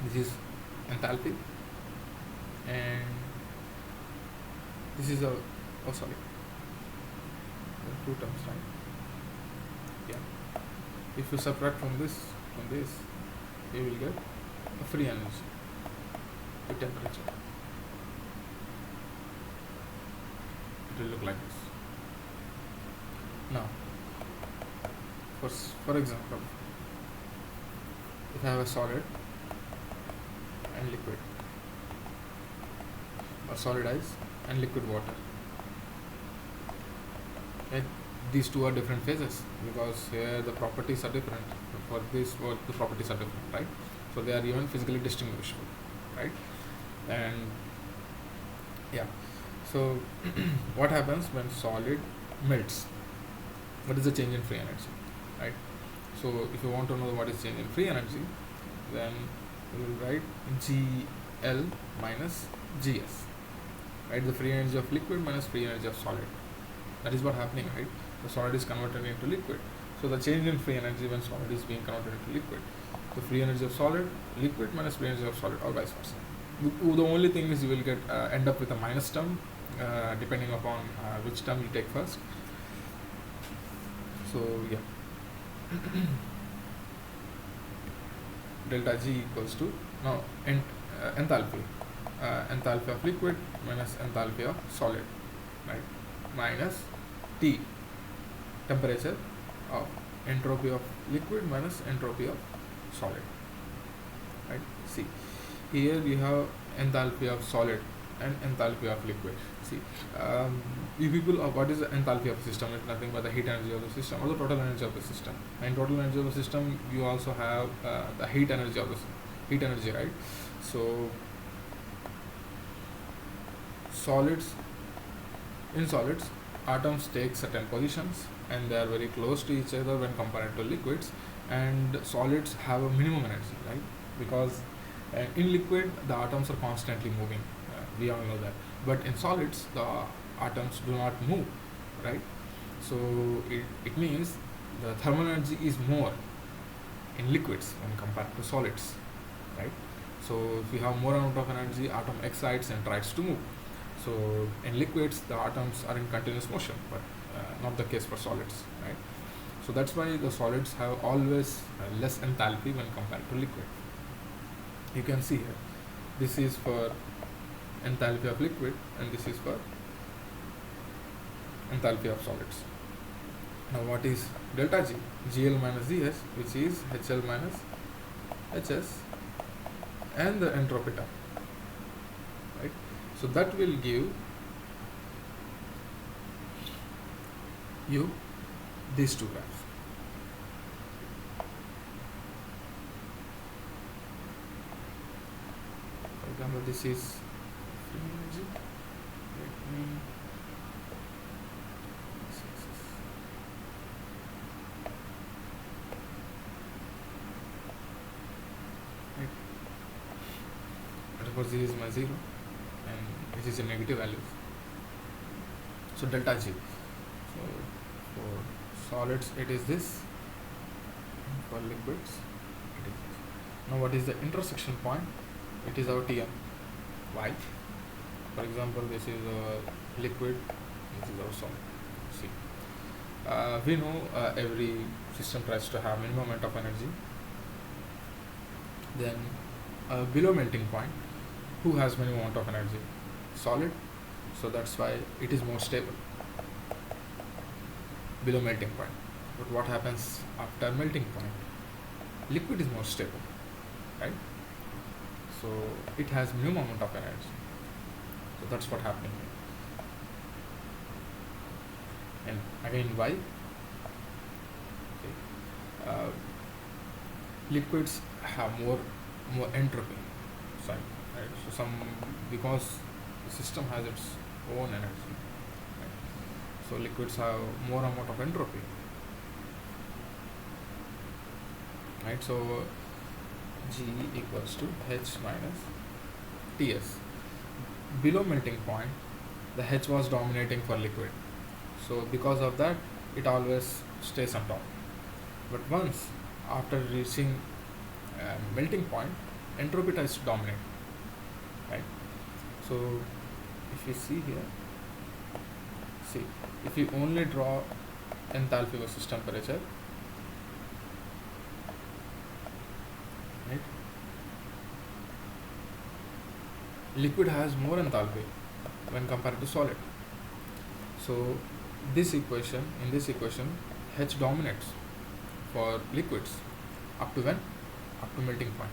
this is enthalpy, and this is a, oh sorry, there are two terms, right? Yeah, if you subtract from this, you will get a free energy with temperature. It will look like this. Now for example, if I have a solid and liquid, or solid ice and liquid water, right? These two are different phases because here the properties are different. For this work the properties are different, right? So they are even physically distinguishable, right? And yeah, so what happens when solid melts? What is the change in free energy, right? So if you want to know what is change in free energy, then we will write GL minus GS, right? The free energy of liquid minus free energy of solid. That is what happening, right? The solid is converted into liquid. So the change in free energy when solid is being converted into liquid, the free energy of solid, liquid minus free energy of solid, or vice versa. The only thing is you will get end up with a minus term depending upon which term you take first. So yeah, delta G equals to now enthalpy, enthalpy of liquid minus enthalpy of solid, right? Minus T, temperature of entropy of liquid minus entropy of solid, right? See, here we have enthalpy of solid and enthalpy of liquid. See, you people, what is the enthalpy of the system? It's nothing but the heat energy of the system or the total energy of the system. And total energy of the system, you also have the heat energy of the heat energy, right? So solids, in solids, atoms take certain positions and they are very close to each other when compared to liquids, and solids have a minimum energy, right? Because in liquid the atoms are constantly moving, we all know that, but in solids the atoms do not move, right? So it means the thermal energy is more in liquids when compared to solids, right? So if you have more amount of energy, atom excites and tries to move. So in liquids the atoms are in continuous motion, but not the case for solids, right? So that's why the solids have always less enthalpy when compared to liquid. You can see here, this is for enthalpy of liquid and this is for enthalpy of solids. Now what is delta G? GL minus GS, which is HL minus HS and the entropy term, right? So that will give you these two graphs. For example, this is free energy. Let me suppose this is my 0 and this is a negative value. So delta G. So for solids it is this, for liquids it is this. Now what is the intersection point? It is our Tm. Why? For example, this is a liquid, this is our solid. See, we know every system tries to have minimum amount of energy. Then below melting point, who has minimum amount of energy? Solid. So that's why it is more stable below melting point. But what happens after melting point? Liquid is more stable, right? So it has minimum amount of energy. So that's what happening here. And again, why? Okay. Liquids have more entropy side, right? So some, because the system has its own energy, right? So liquids have more amount of entropy, right? So G equals to H minus Ts. Below melting point, the H was dominating for liquid, so because of that it always stays on top. But once after reaching melting point, entropy tries to dominate, right? So if you see here, see, if you only draw enthalpy versus temperature, right, liquid has more enthalpy when compared to solid. So this equation, in this equation, H dominates for liquids up to when? Up to melting point.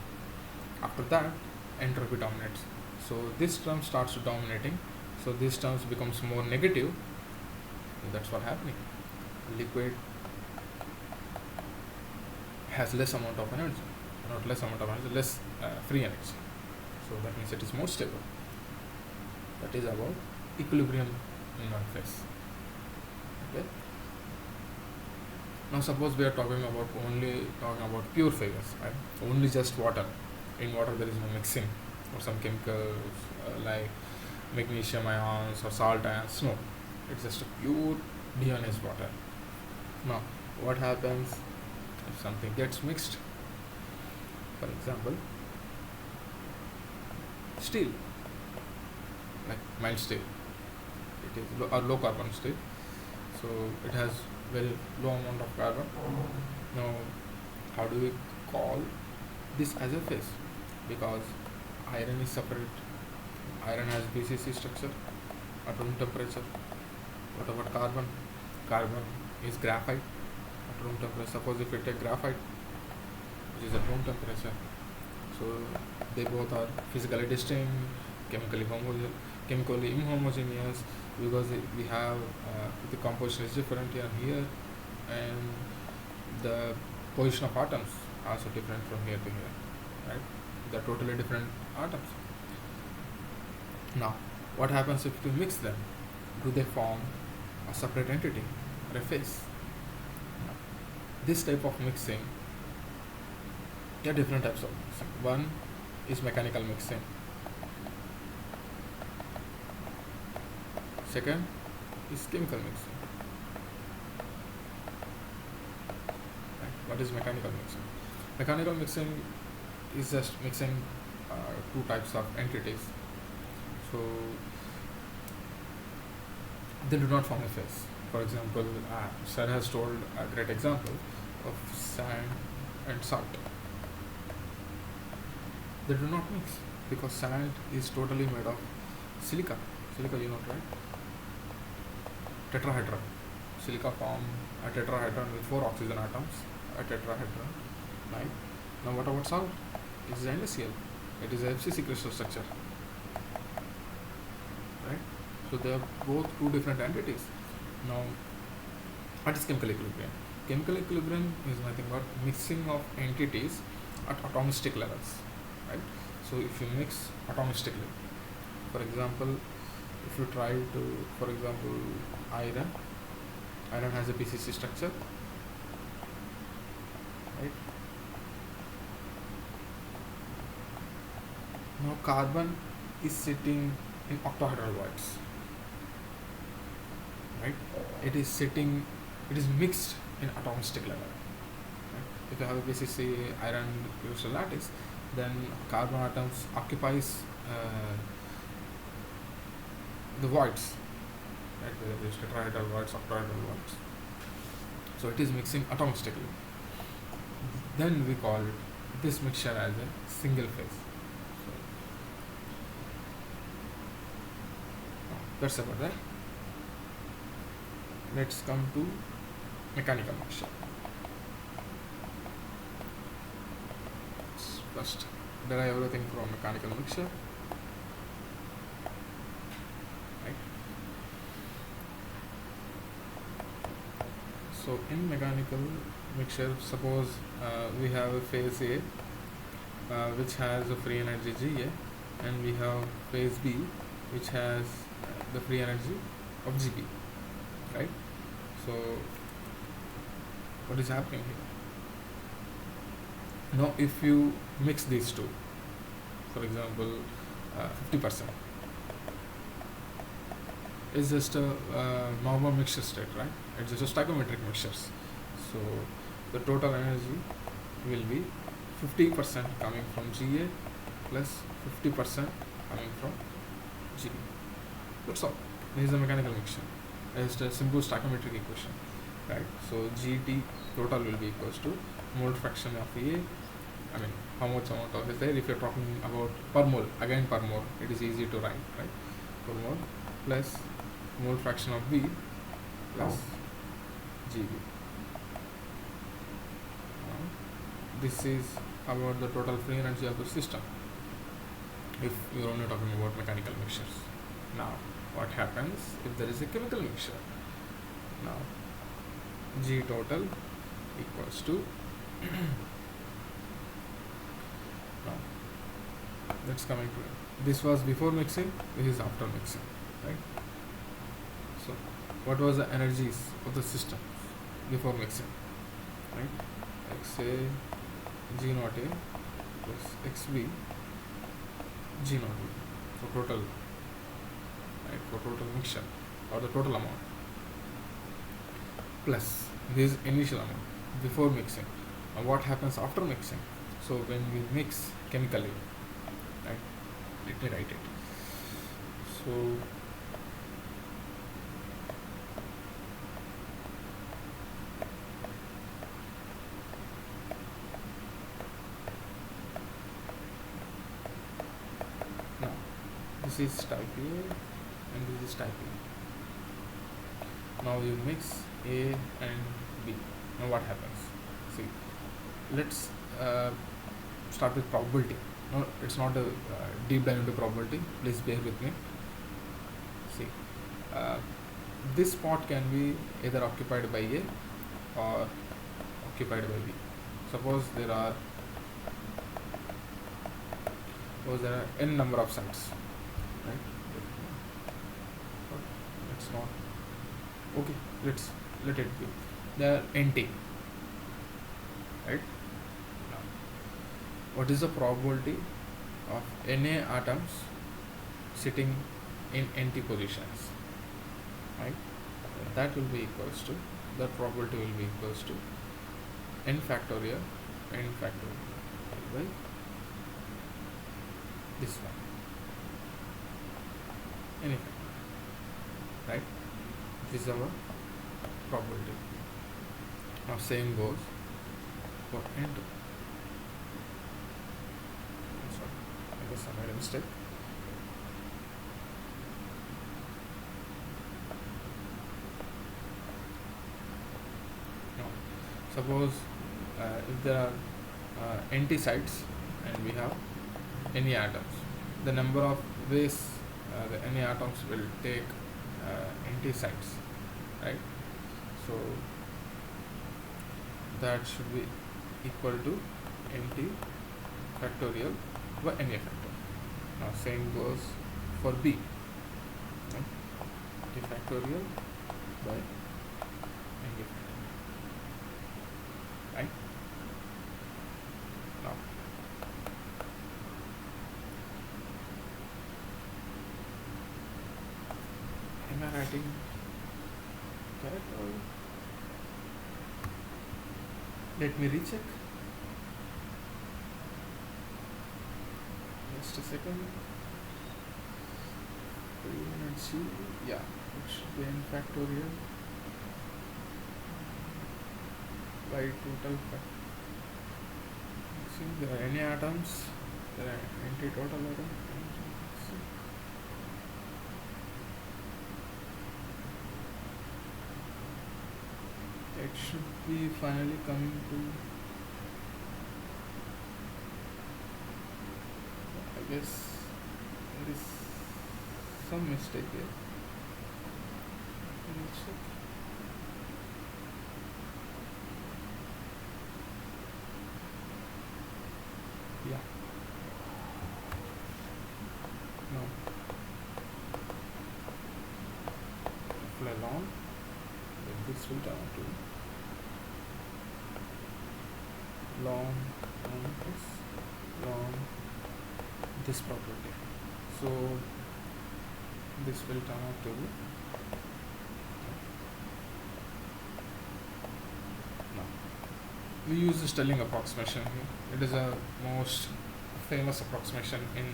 After that, entropy dominates. So this term starts dominating. So this term becomes more negative. And that's what happening. Liquid has less amount of energy, not less amount of energy, less free energy. So that means it is more stable. That is about equilibrium in one phase. Okay. Now suppose we are talking about pure phases, right? Only just water. In water there is no mixing or some chemicals like magnesium ions or salt ions. No, it's just a pure deionized water. Now what happens if something gets mixed? For example, steel, like mild steel. It is low carbon steel. So it has very low amount of carbon. Now, how do we call this as a phase? Because iron is separate. Iron has BCC structure at room temperature. What about carbon? Carbon is graphite at room temperature. Suppose if we take graphite, which is at room temperature, so they both are physically distinct, chemically inhomogeneous, because we have the composition is different here and here, and the position of atoms also different from here to here, right? They're totally different atoms. Now, what happens if you mix them? Do they form a separate entity or a phase? This type of mixing, there are different types of mixing. One is mechanical mixing. Second is chemical mixing. Right. What is mechanical mixing? Mechanical mixing is just mixing two types of entities. So they do not form a phase. For example, Sir has told a great example of sand and salt. They do not mix because sand is totally made of silica. Silica, you know, right? Tetrahedron. Silica form a tetrahedron with 4 oxygen atoms. A tetrahedron, right? Now what about salt? It is NaCl. It is a FCC crystal structure, right? So they are both two different entities. Now, what is chemical equilibrium? Chemical equilibrium is nothing but mixing of entities at atomistic levels, right? So if you mix atomistically, for example, if you try to, for example, iron has a PCC structure, right? Now carbon is sitting in octahedral voids, right? It is mixed in atomistic level. Right? If you have a BCC iron crystal lattice, then carbon atoms occupies the voids, right? Whether it is tetrahedral voids, octahedral voids. So it is mixing atomistically. Then we call this mixture as a single phase. So that's about that. Let's come to mechanical mixture. First, derive everything from mechanical mixture. Right. So in mechanical mixture, suppose we have a phase A which has a free energy Ga, and we have phase B which has the free energy of Gb. Right. So what is happening here? Now if you mix these two, for example 50%, is just a normal mixture state, right? It's just a stoichiometric mixtures. So the total energy will be 50% coming from Ga plus 50% coming from Gb. That's all. This is a mechanical mixture. It's a simple stoichiometric equation, right? So Gt total will be equals to mole fraction of A. I mean, how much amount of is there? If you're talking about per mole, again per mole, it is easy to write, right? Per mole plus mole fraction of B plus Gb. This is about the total free energy of the system, if you're only talking about mechanical mixtures. Now, what happens if there is a chemical mixture? Now, G total equals to now, that's coming to it. This was before mixing, this is after mixing, right? So, what was the energies of the system before mixing, right? Like say G naught A plus XB G naught B. So total, right, for total mixture or the total amount plus this initial amount before mixing. Now what happens after mixing? So when we mix chemically, right, let me write it. So now this is type A and this is type A. Now you mix A and B. Now what happens? See, let's start with probability. No, it's not a deep dive into probability. Please bear with me. See, this spot can be either occupied by A or occupied by B. Suppose there are n number of sites, right? It's not okay. Let it be. They are NT, right? Now, what is the probability of Na atoms sitting in NT positions, right? That will be equals to, that probability will be equals to n factorial by this one, any factor, right? This is our probability. Now same goes for N2. Sorry, I guess I made a mistake. Now, suppose if there are NT sites and we have any atoms, the number of ways the any atoms will take NT sites, right? So that should be equal to NT factorial by Na factor. Now same goes for B, right? NT factorial by Na factor, right? Now am I writing correct or Let me recheck. Just a second. 3 minutes. Yeah, it should be n factorial by total see there are any atoms, there are anti total atoms. It should be finally coming to, I guess there is some mistake here. Let me check. Yeah. No. Apply long. Then this will turn to long this property. So this will turn out to be no. We use the Stirling approximation here. It is a most famous approximation in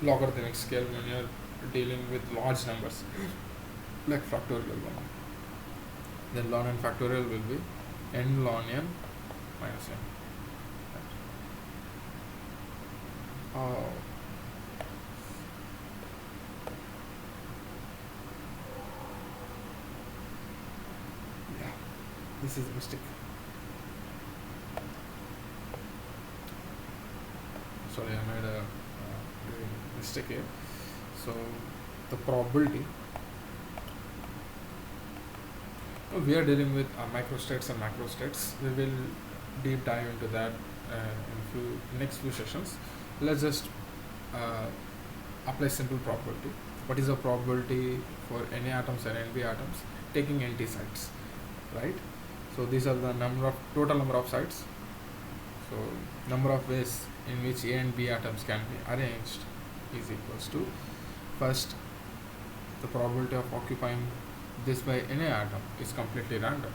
logarithmic scale when you are dealing with large numbers like factorial one. Then ln n factorial will be n ln n minus n. Oh. Yeah, this is a mistake. Sorry, I made a mistake here. So the probability, we are dealing with microstates and macrostates. We will deep dive into that in next few sessions. Let's just apply simple probability. What is the probability for Na atoms and Nb atoms taking NT sites, right? So these are the total number of sites. So number of ways in which A and B atoms can be arranged is equals to, first, the probability of occupying this by Na atom is completely random.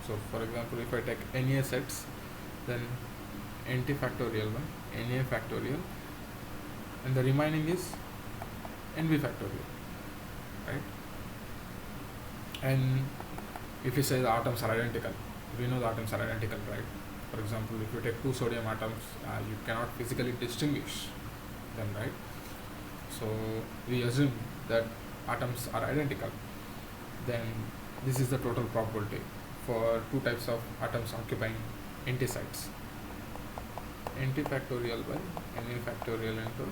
So for example, if I take Na sets, then Nt factorial by Na factorial, and the remaining is Nb factorial, right? And if you say the atoms are identical, we know the atoms are identical, right? For example, if you take two sodium atoms, you cannot physically distinguish them, right? So we assume that atoms are identical. Then this is the total probability for two types of atoms occupying Nt sites. Nt factorial by Na factorial into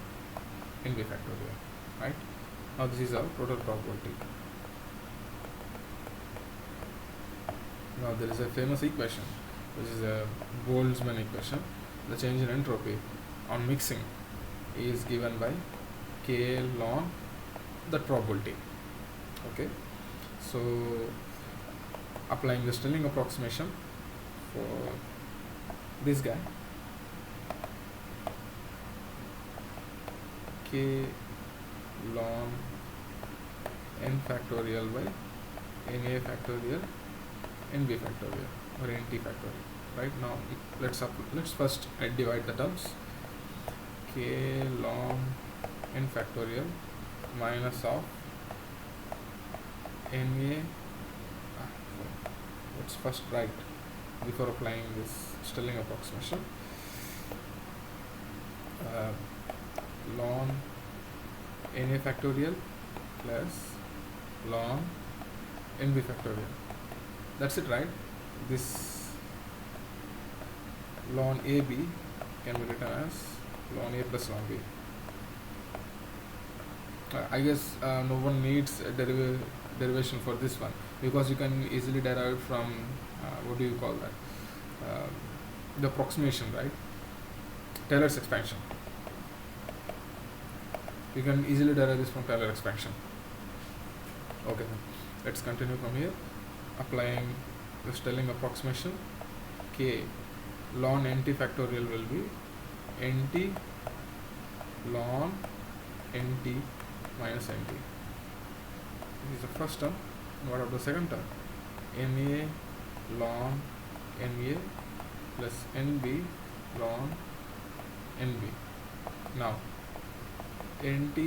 Nb factorial, right? Now this is our total probability. Now there is a famous equation, which is a Boltzmann equation. The change in entropy on mixing is given by K ln the probability. Okay, so applying the Stirling approximation for this guy, K ln n factorial by Na factorial Nb factorial or Nt factorial. Right now, let's first divide the terms. K ln n factorial minus of Na. Let's first write before applying this Stirling approximation. Ln Na factorial plus ln Nb factorial. That's it, right? This ln AB can be written as ln A plus ln B. I guess no one needs a derivation for this one, because you can easily derive from what do you call that? The approximation, right? Taylor's expansion. You can easily derive this from Taylor expansion. Okay, let's continue from here. Applying the Stirling approximation, K ln Nt factorial will be Nt ln Nt minus Nt. This is the first term. What about the second term? Na ln Na plus NB ln NB. Now NT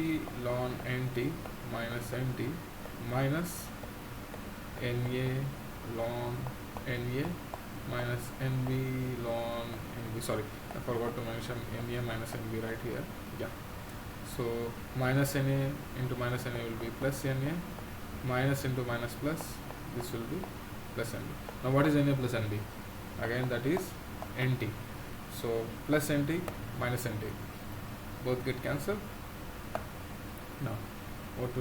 ln NT minus NT minus NA ln NA minus NB ln NB. Sorry, I forgot to mention NA minus NB right here. Yeah. So minus NA into minus NA will be plus NA, minus into minus plus, this will be plus NB. Now what is NA plus NB? Again that is NT. So plus NT minus NT, both get cancelled. Now what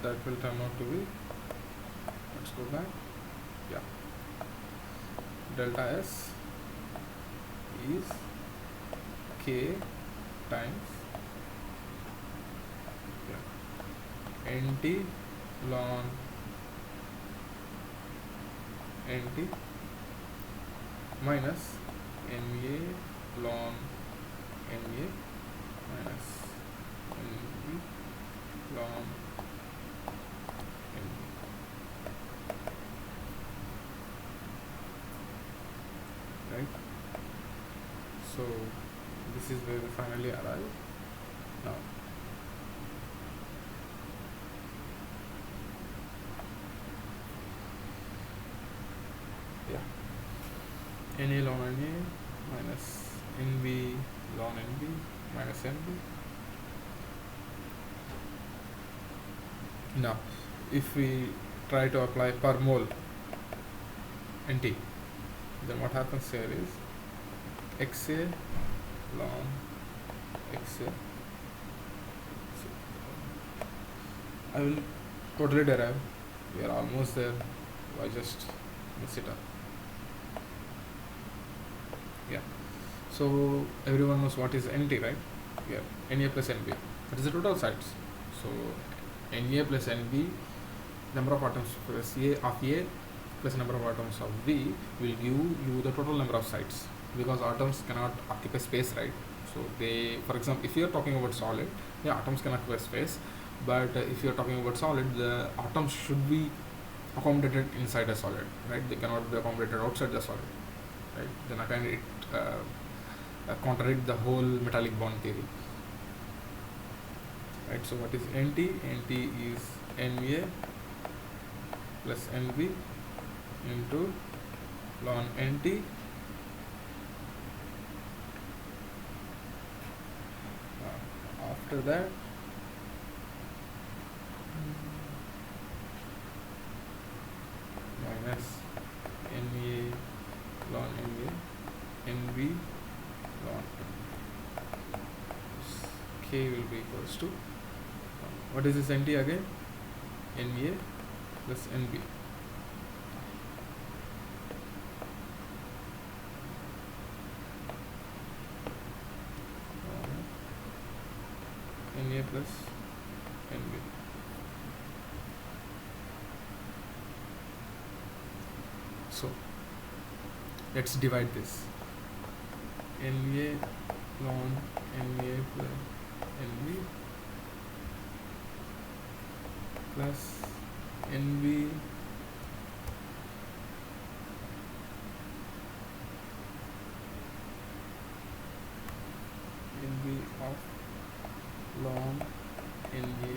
that will turn out to be, let's go back. Yeah, delta S is K times NT ln NT minus NA ln NA minus NB ln NB. Right? So this is where we finally arrive. Now NA ln NA minus NB ln NB minus NB. Now if we try to apply per mole NT, then what happens here is XA ln XA. So I will totally derive, we are almost there, I just mix it up. Yeah, so everyone knows what is NT, right? Yeah, NA plus NB, that is the total sites. So NA plus NB, number of atoms plus A of A plus number of atoms of B will give you the total number of sites, because atoms cannot occupy space, right? So they, for example, if you are talking about solid, yeah, atoms can occupy space, but if you are talking about solid, the atoms should be accommodated inside a solid, right? They cannot be accommodated outside the solid, right? Then again it contradict the whole metallic bond theory, right? So what is NT? NT is Na plus NB into ln NT after that minus Na ln Na NB ln K will be equals to, what is this NT again? Na plus NB. Na plus NB. So let's divide this. Na ln Na plus NB plus NB of ln Na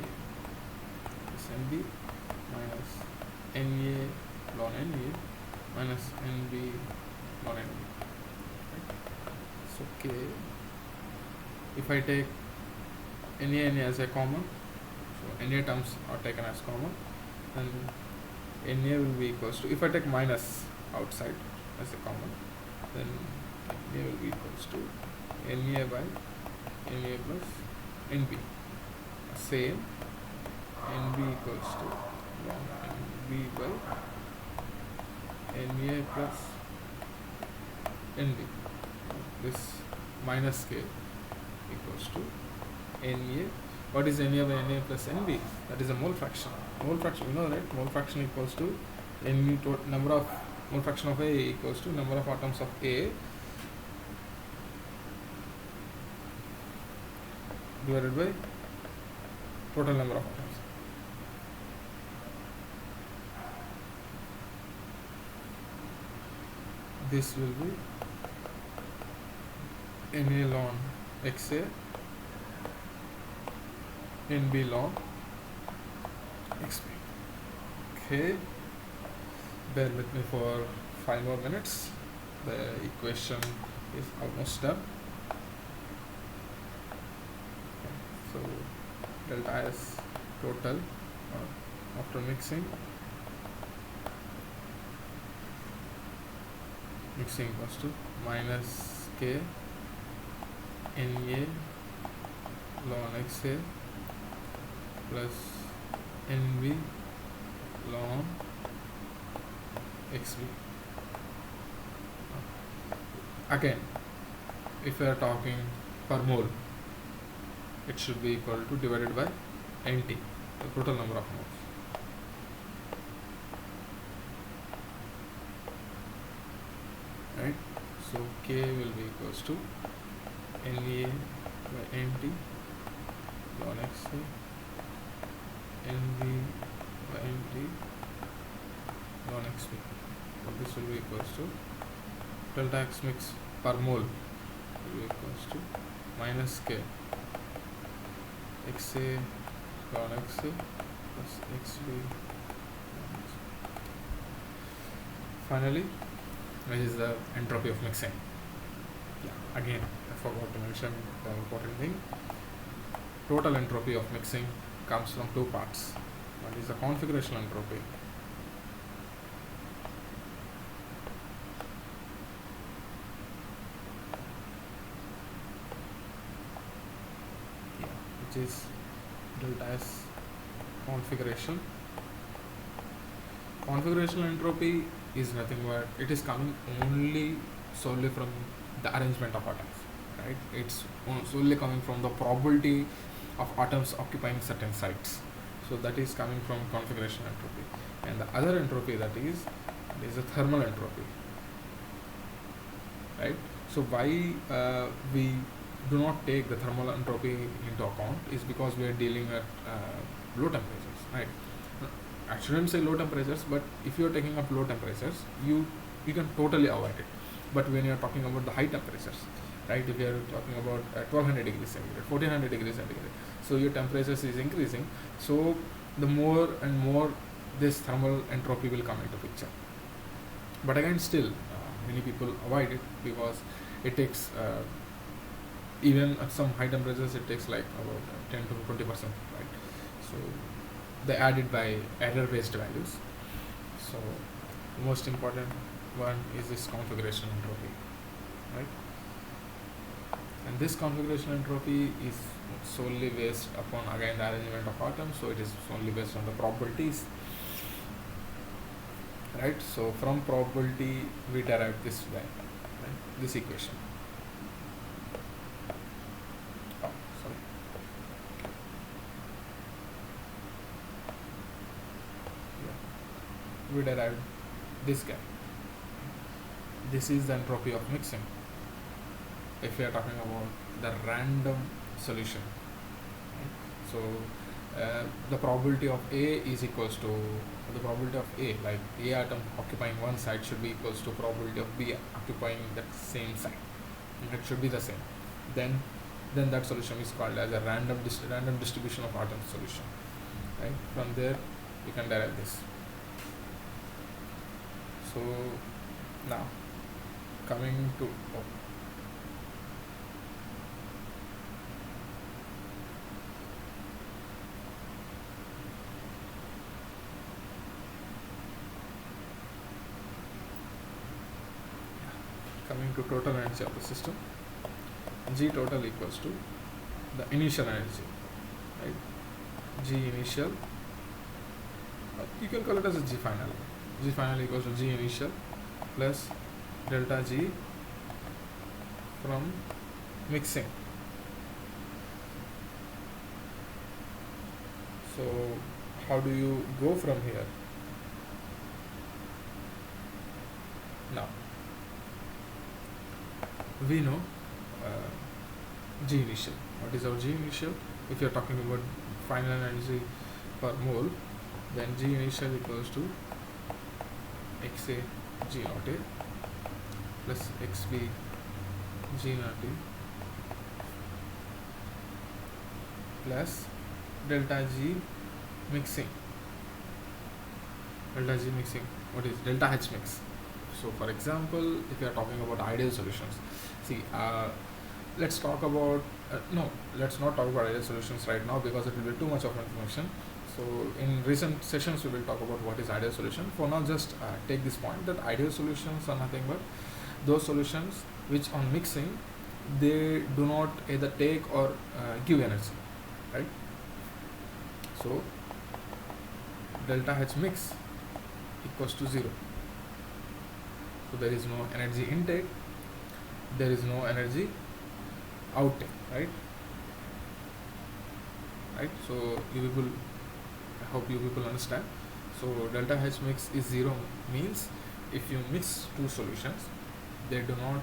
plus NB minus Na ln Na minus NB ln NB. Right? So K, if I take Na as a common, so Na terms are taken as common, and Na will be equals to, if I take minus outside as a common, then Na will be equals to Na by Na plus NB. Same, NB equals to NB by Na plus NB. This minus K equals to Na. What is Na by Na plus NB? That is a mole fraction. Mole fraction, you know, right? Mole fraction equals to NB, number of mole fraction of A equals to number of atoms of A divided by total number of atoms. This will be Na ln xa Nb ln xb. Okay, bear with me for 5 more minutes. The equation is almost done. So delta S total after mixing equals to minus K Na ln xa plus Nb ln xb. Again, if we are talking per mole, it should be equal to divided by Nt, the total number of moles. Right? So K will be equals to Na by Nt ln xa Nb by Nt ln xb. So this will be equals to delta X mix per mole will be equals to minus K xa ln xa plus xb. Finally, this is the entropy of mixing. Yeah, again, I forgot to mention the important thing. Total entropy of mixing comes from two parts. One is the configuration entropy. Which is delta S configuration. Configuration entropy is nothing but it is coming only solely from the arrangement of atoms, right? It's solely coming from the probability of atoms occupying certain sites. So that is coming from configuration entropy. And the other entropy that is a thermal entropy, right? So why we do not take the thermal entropy into account is because we are dealing at low temperatures, right? I shouldn't say low temperatures, but if you are taking up low temperatures, you can totally avoid it. But when you are talking about the high temperatures, right? If you are talking about 1200 degrees centigrade, 1400 degrees centigrade, so your temperatures is increasing. So the more and more this thermal entropy will come into picture. But again, still many people avoid it because it takes even at some high temperatures it takes like about 10 to 20%, right? So they add it by error based values. So the most important one is this configuration entropy, right? And this configuration entropy is solely based upon again the arrangement of atoms, so it is solely based on the probabilities, right? So from probability we derive this value, right? This equation. We derived this guy. This is the entropy of mixing. If we are talking about the random solution, right? So the probability of A is equals to the probability of A, like A atom occupying one side should be equals to probability of B occupying that same side. It should be the same. Then that solution is called as a random distribution of atoms solution, right? From there we can derive this. So now coming to total energy of the system, G total equals to the initial energy, right? G initial, you can call it as a G final. G final equals to G initial plus delta G from mixing. So how do you go from here? Now we know G initial. What is our G initial? If you are talking about final energy per mole, then G initial equals to XA G naught A plus XB G naught A plus delta G mixing. Delta G mixing, what is delta H mix? So for example, if you are talking about ideal solutions, see, let's talk about no, let's not talk about ideal solutions right now because it will be too much of information. So in recent sessions we will talk about what is ideal solution. For now, just take this point that ideal solutions are nothing but those solutions which on mixing they do not either take or give energy, right? So delta H mix equals to 0. So there is no energy intake, there is no energy outtake, right? So you people, I hope you people understand. So delta H mix is 0 means if you mix two solutions, they do not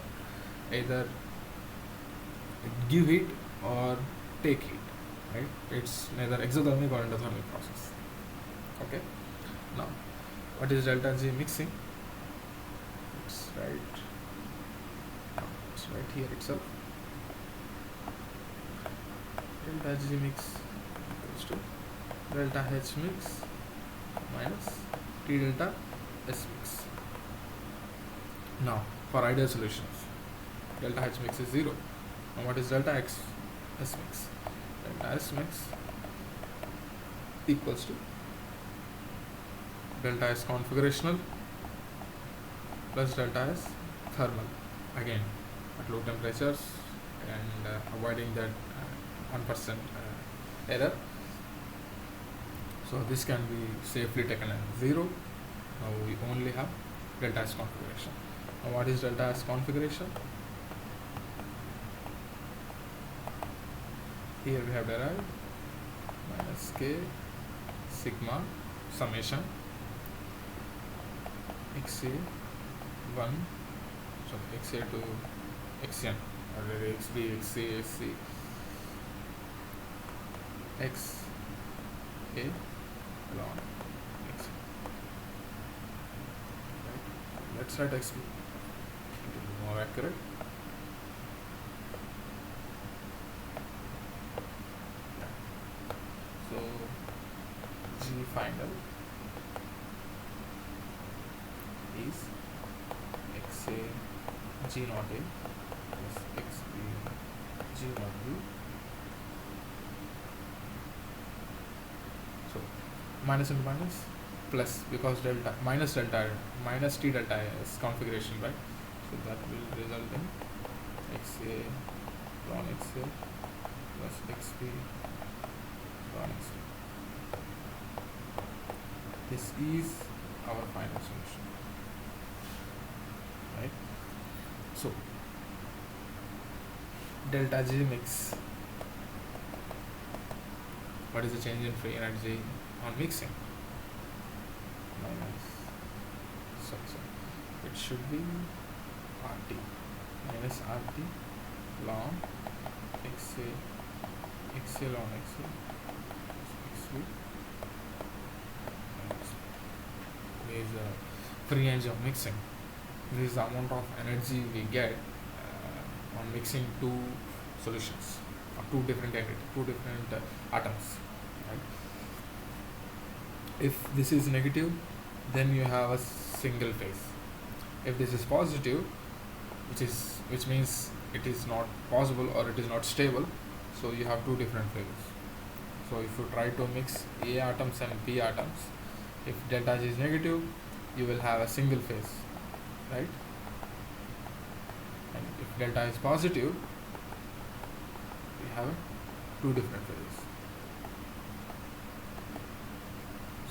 either give heat or take heat, right? It's neither exothermic or endothermic process. Okay. Now, what is delta G mixing? It's right here itself. Delta G mix equals to delta H mix minus T delta S mix. Now, for ideal solutions, delta H mix is 0. Now, what is delta S mix? Delta S mix equals to delta S configurational plus delta S thermal, again at low temperatures and avoiding that 1% error. So this can be safely taken as 0. Now we only have delta S configuration. Now what is delta S configuration? Here we have derived minus K sigma summation XA1, so XA to XN, or XB, XA, SC, XA log XN. Right. Let's write XB, it will be more accurate. So G final is XA G naught A plus XB G naught B. So minus and minus plus, because delta minus T delta is configuration, right? So that will result in XA ln XA plus XB ln XB. This is our final solution, right? So delta G mix, what is the change in free energy on mixing? Minus, so it should be RT minus RT ln XA ln XA XB. This is the free energy of mixing. This is the amount of energy we get on mixing two solutions or two different atoms, right? If this is negative, then you have a single phase. If this is positive, which means it is not possible or it is not stable, so you have two different phases. So if you try to mix A atoms and B atoms, if delta G is negative, you will have a single phase, right? And if delta is positive, we have two different phases.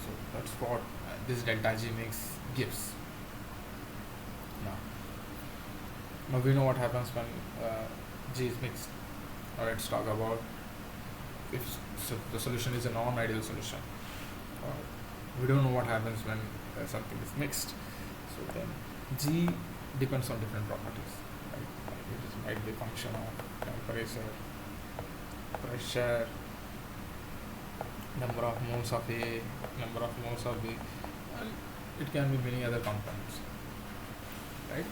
So that's what this delta G mix gives. Now we know what happens when G is mixed. Now let's talk about if the solution is a non-ideal solution. We don't know what happens when something is mixed. So then G depends on different properties, right? It might be a function of temperature, pressure, number of moles of A, number of moles of B, and it can be many other components, right?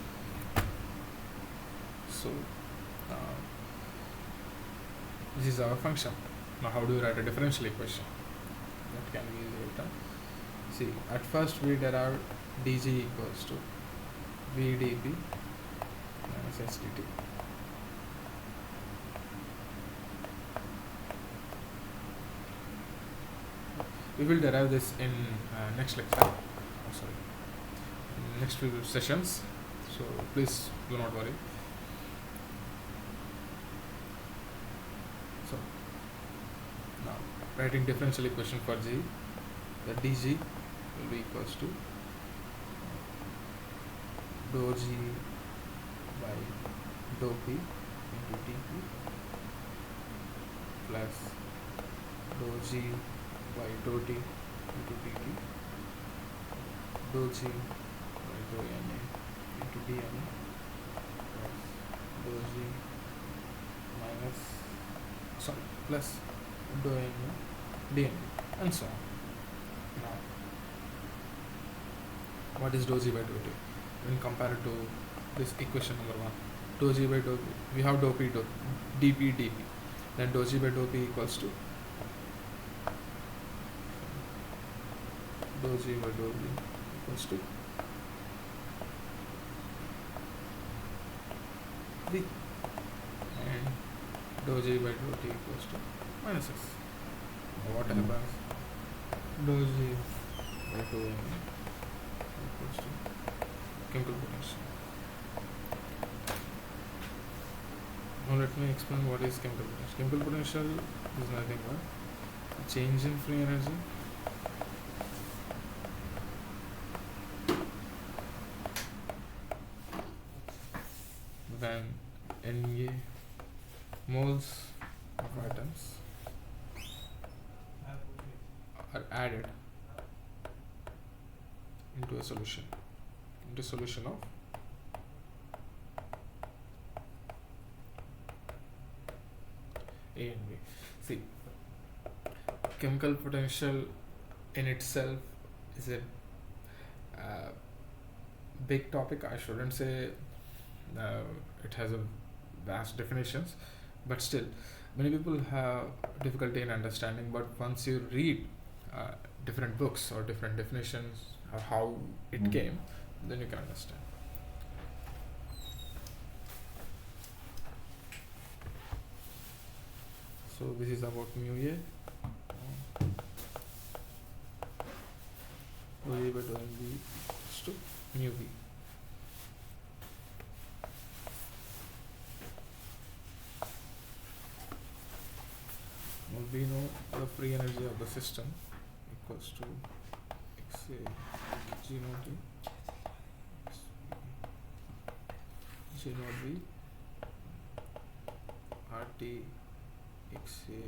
So this is our function. Now how do you write a differential equation? That can be written. See, at first we derive dg equals to vdp minus sdt. We will derive this in next lecture. Oh, sorry, next few sessions. So please do not worry. So now writing differential equation for g, the dg will be equals to dou g by dou p into dp plus dou g by dou t into dt, dou g by dou na into dna plus dou g minus plus dou na dna, and so on. Now what is dou g by dou t when compared to this equation number 1? Dou g by dou p, we have dou p, dou dp dp, then dou g by dou p equals to dou g by dou p equals to d, and dou g by dou t equals to minus x. What happens? Dou g by dou n equals to chemical potential. Now let me explain what is chemical potential. Chemical potential is nothing but change in free energy when Na moles of atoms are added into a solution, of A and B. See, chemical potential in itself is a big topic. I shouldn't say it has a vast definitions, but still many people have difficulty in understanding. But once you read different books or different definitions or how it came, then you can understand. So this is about mu A. Dou A by dou B equals to mu B. Now we know the free energy of the system equals to xa g naught d g naught b rt xa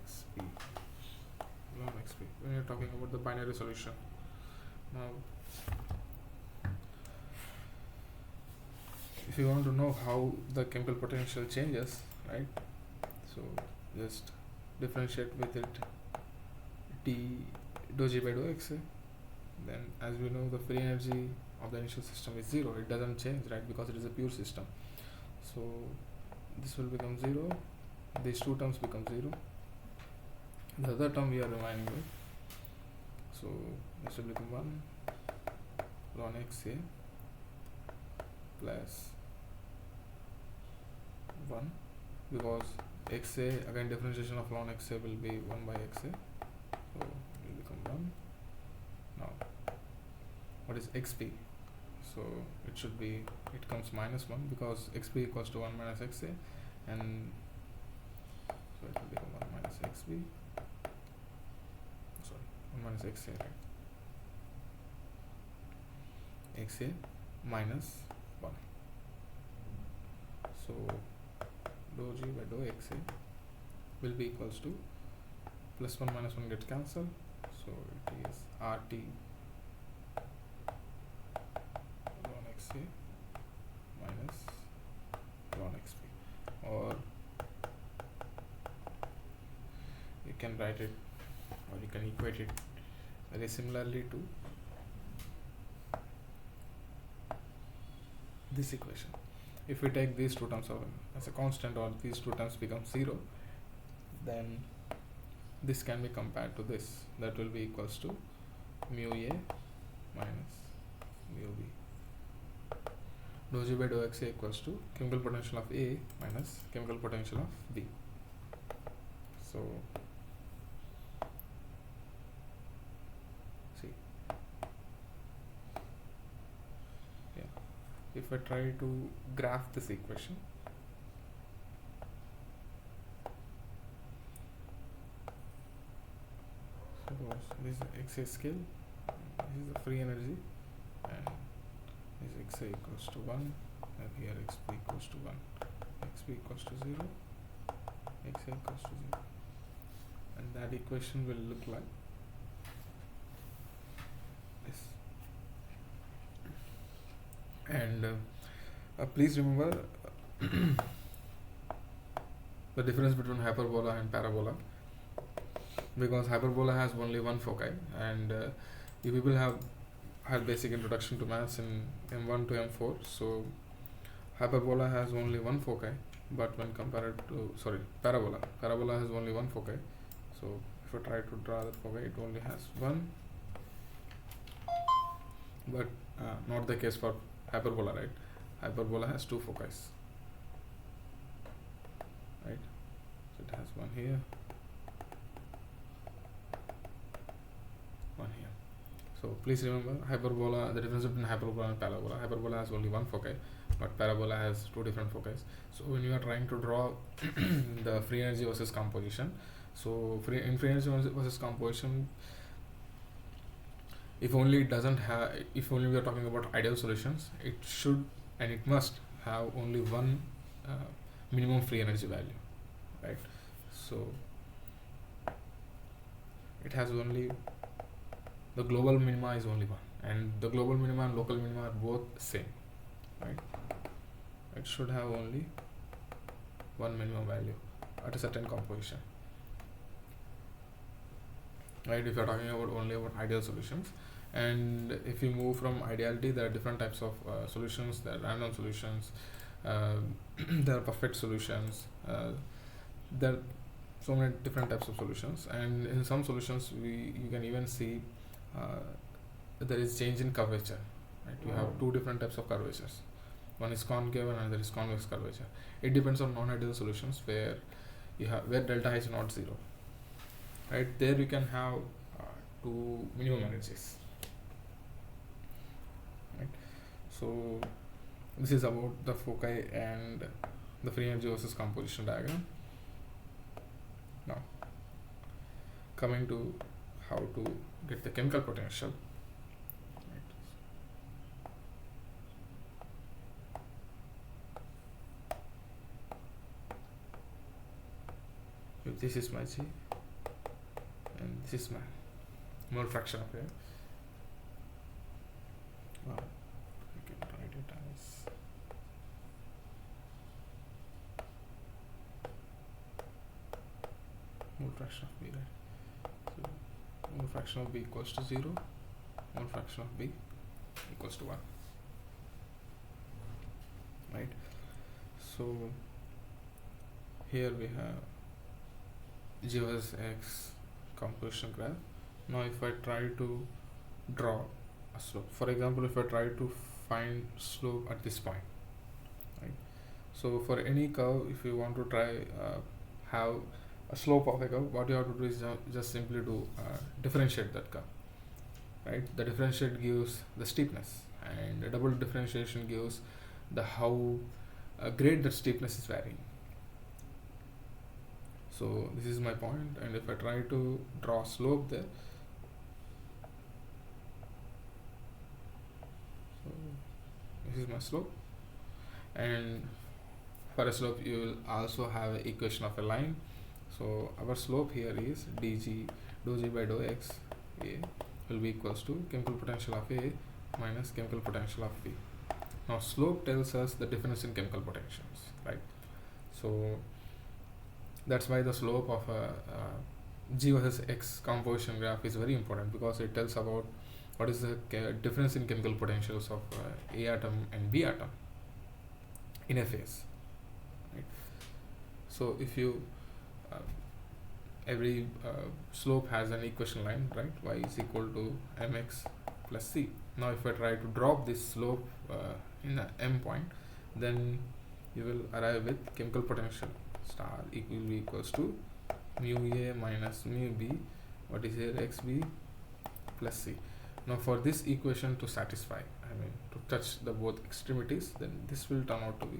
xp ln xp when you're talking about the binary solution. Now if you want to know how the chemical potential changes, right, so just differentiate with it d dou g by dou xa. Then as we know, the free energy of the initial system is 0. It doesn't change, right, because it is a pure system. So this will become 0, these two terms become 0, the other term we are remaining with, so this will become 1 ln xa plus 1, because xa, again differentiation of ln xa will be 1 by xa, so it will become 1. Now what is xp? So it should be, it comes minus 1 because xp equals to 1 minus xa, and so it will become 1 minus xp, sorry, 1 minus xa, right, xa minus 1. So dou g by dou xa will be equals to plus 1 minus 1 gets cancelled, so it is rt ln xa minus ln xp, or you can write it, or you can equate it very similarly to this equation. if we take these two terms as a constant, or these two terms become 0, then this can be compared to this. That will be equals to mu A minus mu B. Dou G by dou X equals to chemical potential of A minus chemical potential of B. So see, yeah, if I try to graph this equation, suppose this is Xa scale, this is the free energy, and this Xa equals to 1, and here Xp equals to 1, Xp equals to 0, Xa equals to 0, and that equation will look like this. And please remember the difference between hyperbola and parabola, because hyperbola has only one foci, and you people have had basic introduction to maths in M1 to M4, so hyperbola has only one foci, but when compared to parabola has only one foci. So if I try to draw that foci, it only has one, but not the case for hyperbola, right? Hyperbola has two foci, right? So it has one here, one here. So please remember, hyperbola, the difference between hyperbola and parabola: hyperbola has only one foci, but parabola has two different foci. So when you are trying to draw the free energy versus composition, so free energy versus composition, if only it doesn't have, if only we are talking about ideal solutions, it should and it must have only one minimum free energy value, right? So it has only, the global minima is only one, and the global minima and local minima are both same, right? It should have only one minimum value at a certain composition, right? If you're talking about only about ideal solutions. And if you move from ideality, there are different types of solutions. There are random solutions, there are perfect solutions, there are so many different types of solutions. And in some solutions you can even see there is change in curvature, right? You have two different types of curvatures. One is concave and another is convex curvature. It depends on non-ideal solutions where you have, where delta H is not 0, right? There you can have two minimum energies, right? So this is about the foci and the free energy versus composition diagram. Now coming to how to get the chemical potential, right? If this is my G and this is my mole fraction of air, well, I can write it as mole fraction of B, right? So mole fraction of B equals to 0, mole fraction of B equals to 1, right? So here we have G versus X composition graph. Now if I try to draw a slope, for example, if I try to find slope at this point, right? So for any curve, if you want to try have a slope of a curve, what you have to do is just simply to differentiate that curve, right? The differentiate gives the steepness, and the double differentiation gives the how great the steepness is varying. So this is my point, and if I try to draw slope there, so this is my slope, and for a slope you will also have an equation of a line. So our slope here is dg dou G by dou X A will be equals to chemical potential of A minus chemical potential of B. Now slope tells us the difference in chemical potentials, right? So that's why the slope of a G versus X composition graph is very important, because it tells about what is the difference in chemical potentials of A atom and B atom. in a phase, right? So if you every slope has an equation line, right? Y is equal to mx plus c. Now if I try to drop this slope in the m point, then you will arrive with chemical potential star equals to mu a minus mu b, what is here, xb plus c. Now for this equation to satisfy, I mean to touch the both extremities, then this will turn out to be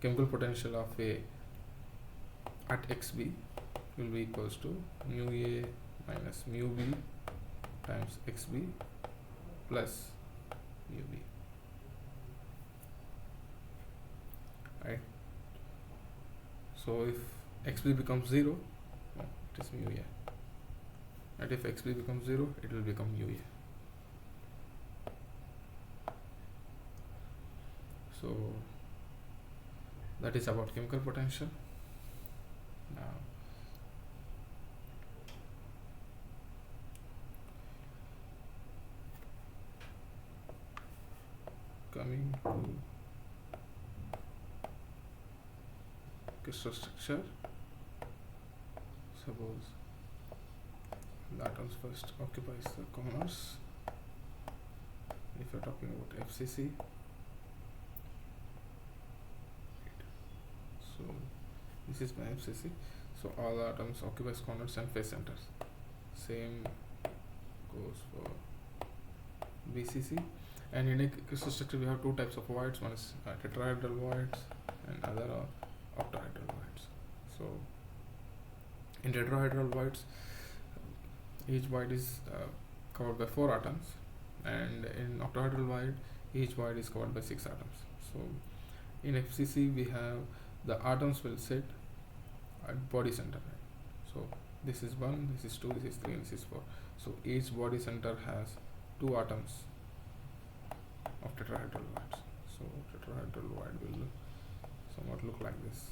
chemical potential of a at xb will be equals to mu a minus mu b times xb plus mu b, right? So if xb becomes 0, it is mu a, and if xb becomes 0, it will become mu a. So that is about chemical potential. Now coming to crystal structure, suppose the atoms first occupies the corners. If you're talking about FCC, so this is my FCC. So all the atoms occupies corners and face centers. Same goes for BCC. And in a crystal structure, we have two types of voids. One is tetrahedral voids, and other are octahedral voids. So in tetrahedral voids, each void is covered by 4 atoms, and in octahedral void, each void is covered by 6 atoms. So in FCC, we have the atoms will sit at body center. Right? So this is 1, this is 2, this is 3, and this is 4. So each body center has 2 atoms of tetrahedral voids. So tetrahedral void will somewhat look like this.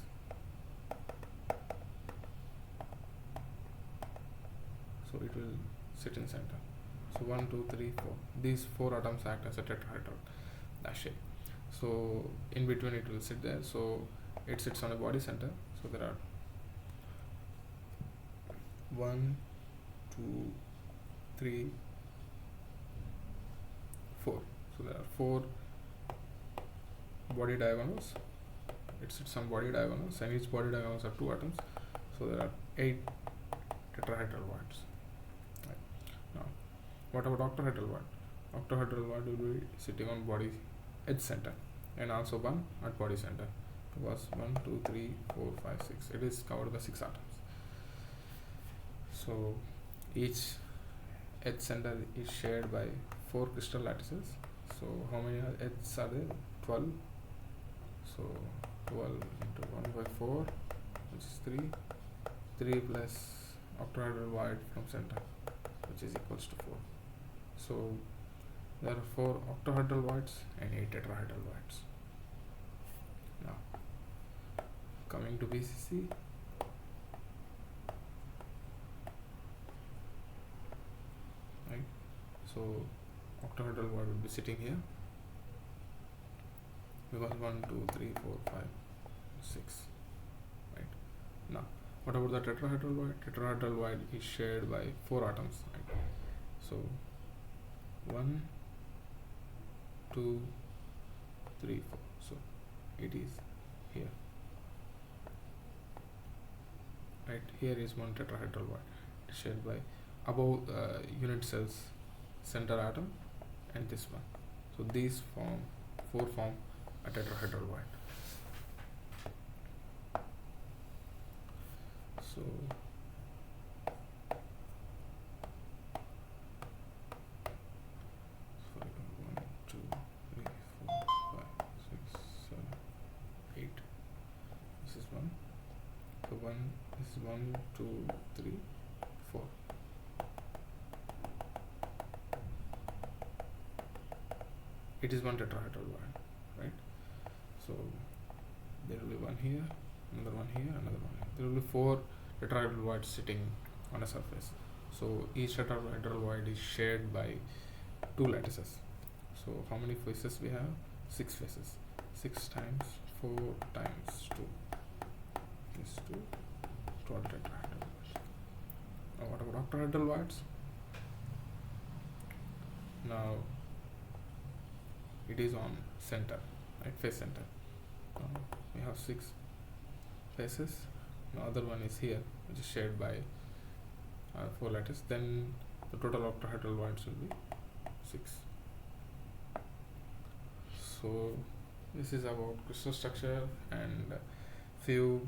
So it will sit in center. So 1, 2, 3, 4. These 4 atoms act as a tetrahedral shape. So in between it will sit there. So it sits on a body center. So there are 1, 2, 3, 4. So there are 4 body diagonals. It sits on body diagonals, and each body diagonals are 2 atoms. So there are 8 tetrahedral voids. Right. Now, what about octahedral void? Octahedral void will be sitting on body edge center, and also 1 at body center. Because 1, 2, 3, 4, 5, 6. It is covered by 6 atoms. So each edge center is shared by 4 crystal lattices. So how many edges are there? 12. So 12 into 1 by 4, which is 3. 3 plus octahedral void from center, which is equals to 4. So there are 4 octahedral voids and 8 tetrahedral voids. Now coming to BCC, right? So octahedral void will be sitting here, because 1, 2, 3, 4, 5, 6, right? Now what about the tetrahedral void? Tetrahedral void is shared by 4 atoms, right? So 1, 2, 3, 4. So it is here, right? Here is one tetrahedral void shared by above unit cells center atom and this one. So these form 4 form a tetrahedral void. So sorry, 1, 2, 3, 4, 5, 6, 7, 8. This is 1. So 1 is 1, 2, 3, 4. It is one tetrahedral void, right? So there will be one here, another one here, another one here. There will be 4 tetrahedral voids sitting on a surface. So each tetrahedral void is shared by 2 lattices. So how many faces we have? 6 faces. 6 times 4 times 2 is 12 tetrahedral. Now what about octahedral watts? Now it is on center, right, face center. We have 6 faces. The other one is here, which is shared by 4 lattice. Then the total octahedral watts will be 6. So this is about crystal structure and few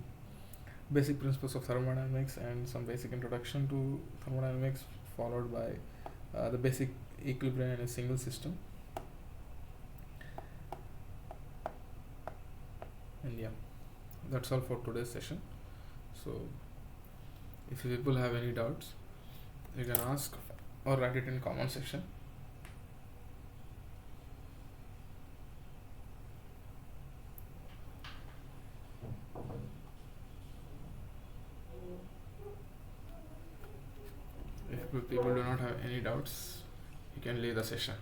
basic principles of thermodynamics and some basic introduction to thermodynamics, followed by the basic equilibrium in a single system. And yeah, that's all for today's session. So if you people have any doubts, you can ask or write it in comment section. If people do not have any doubts, you can leave the session.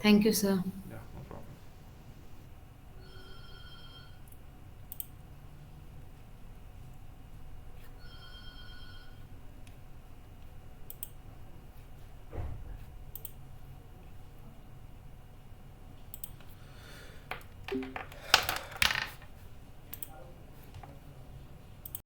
Thank you, sir.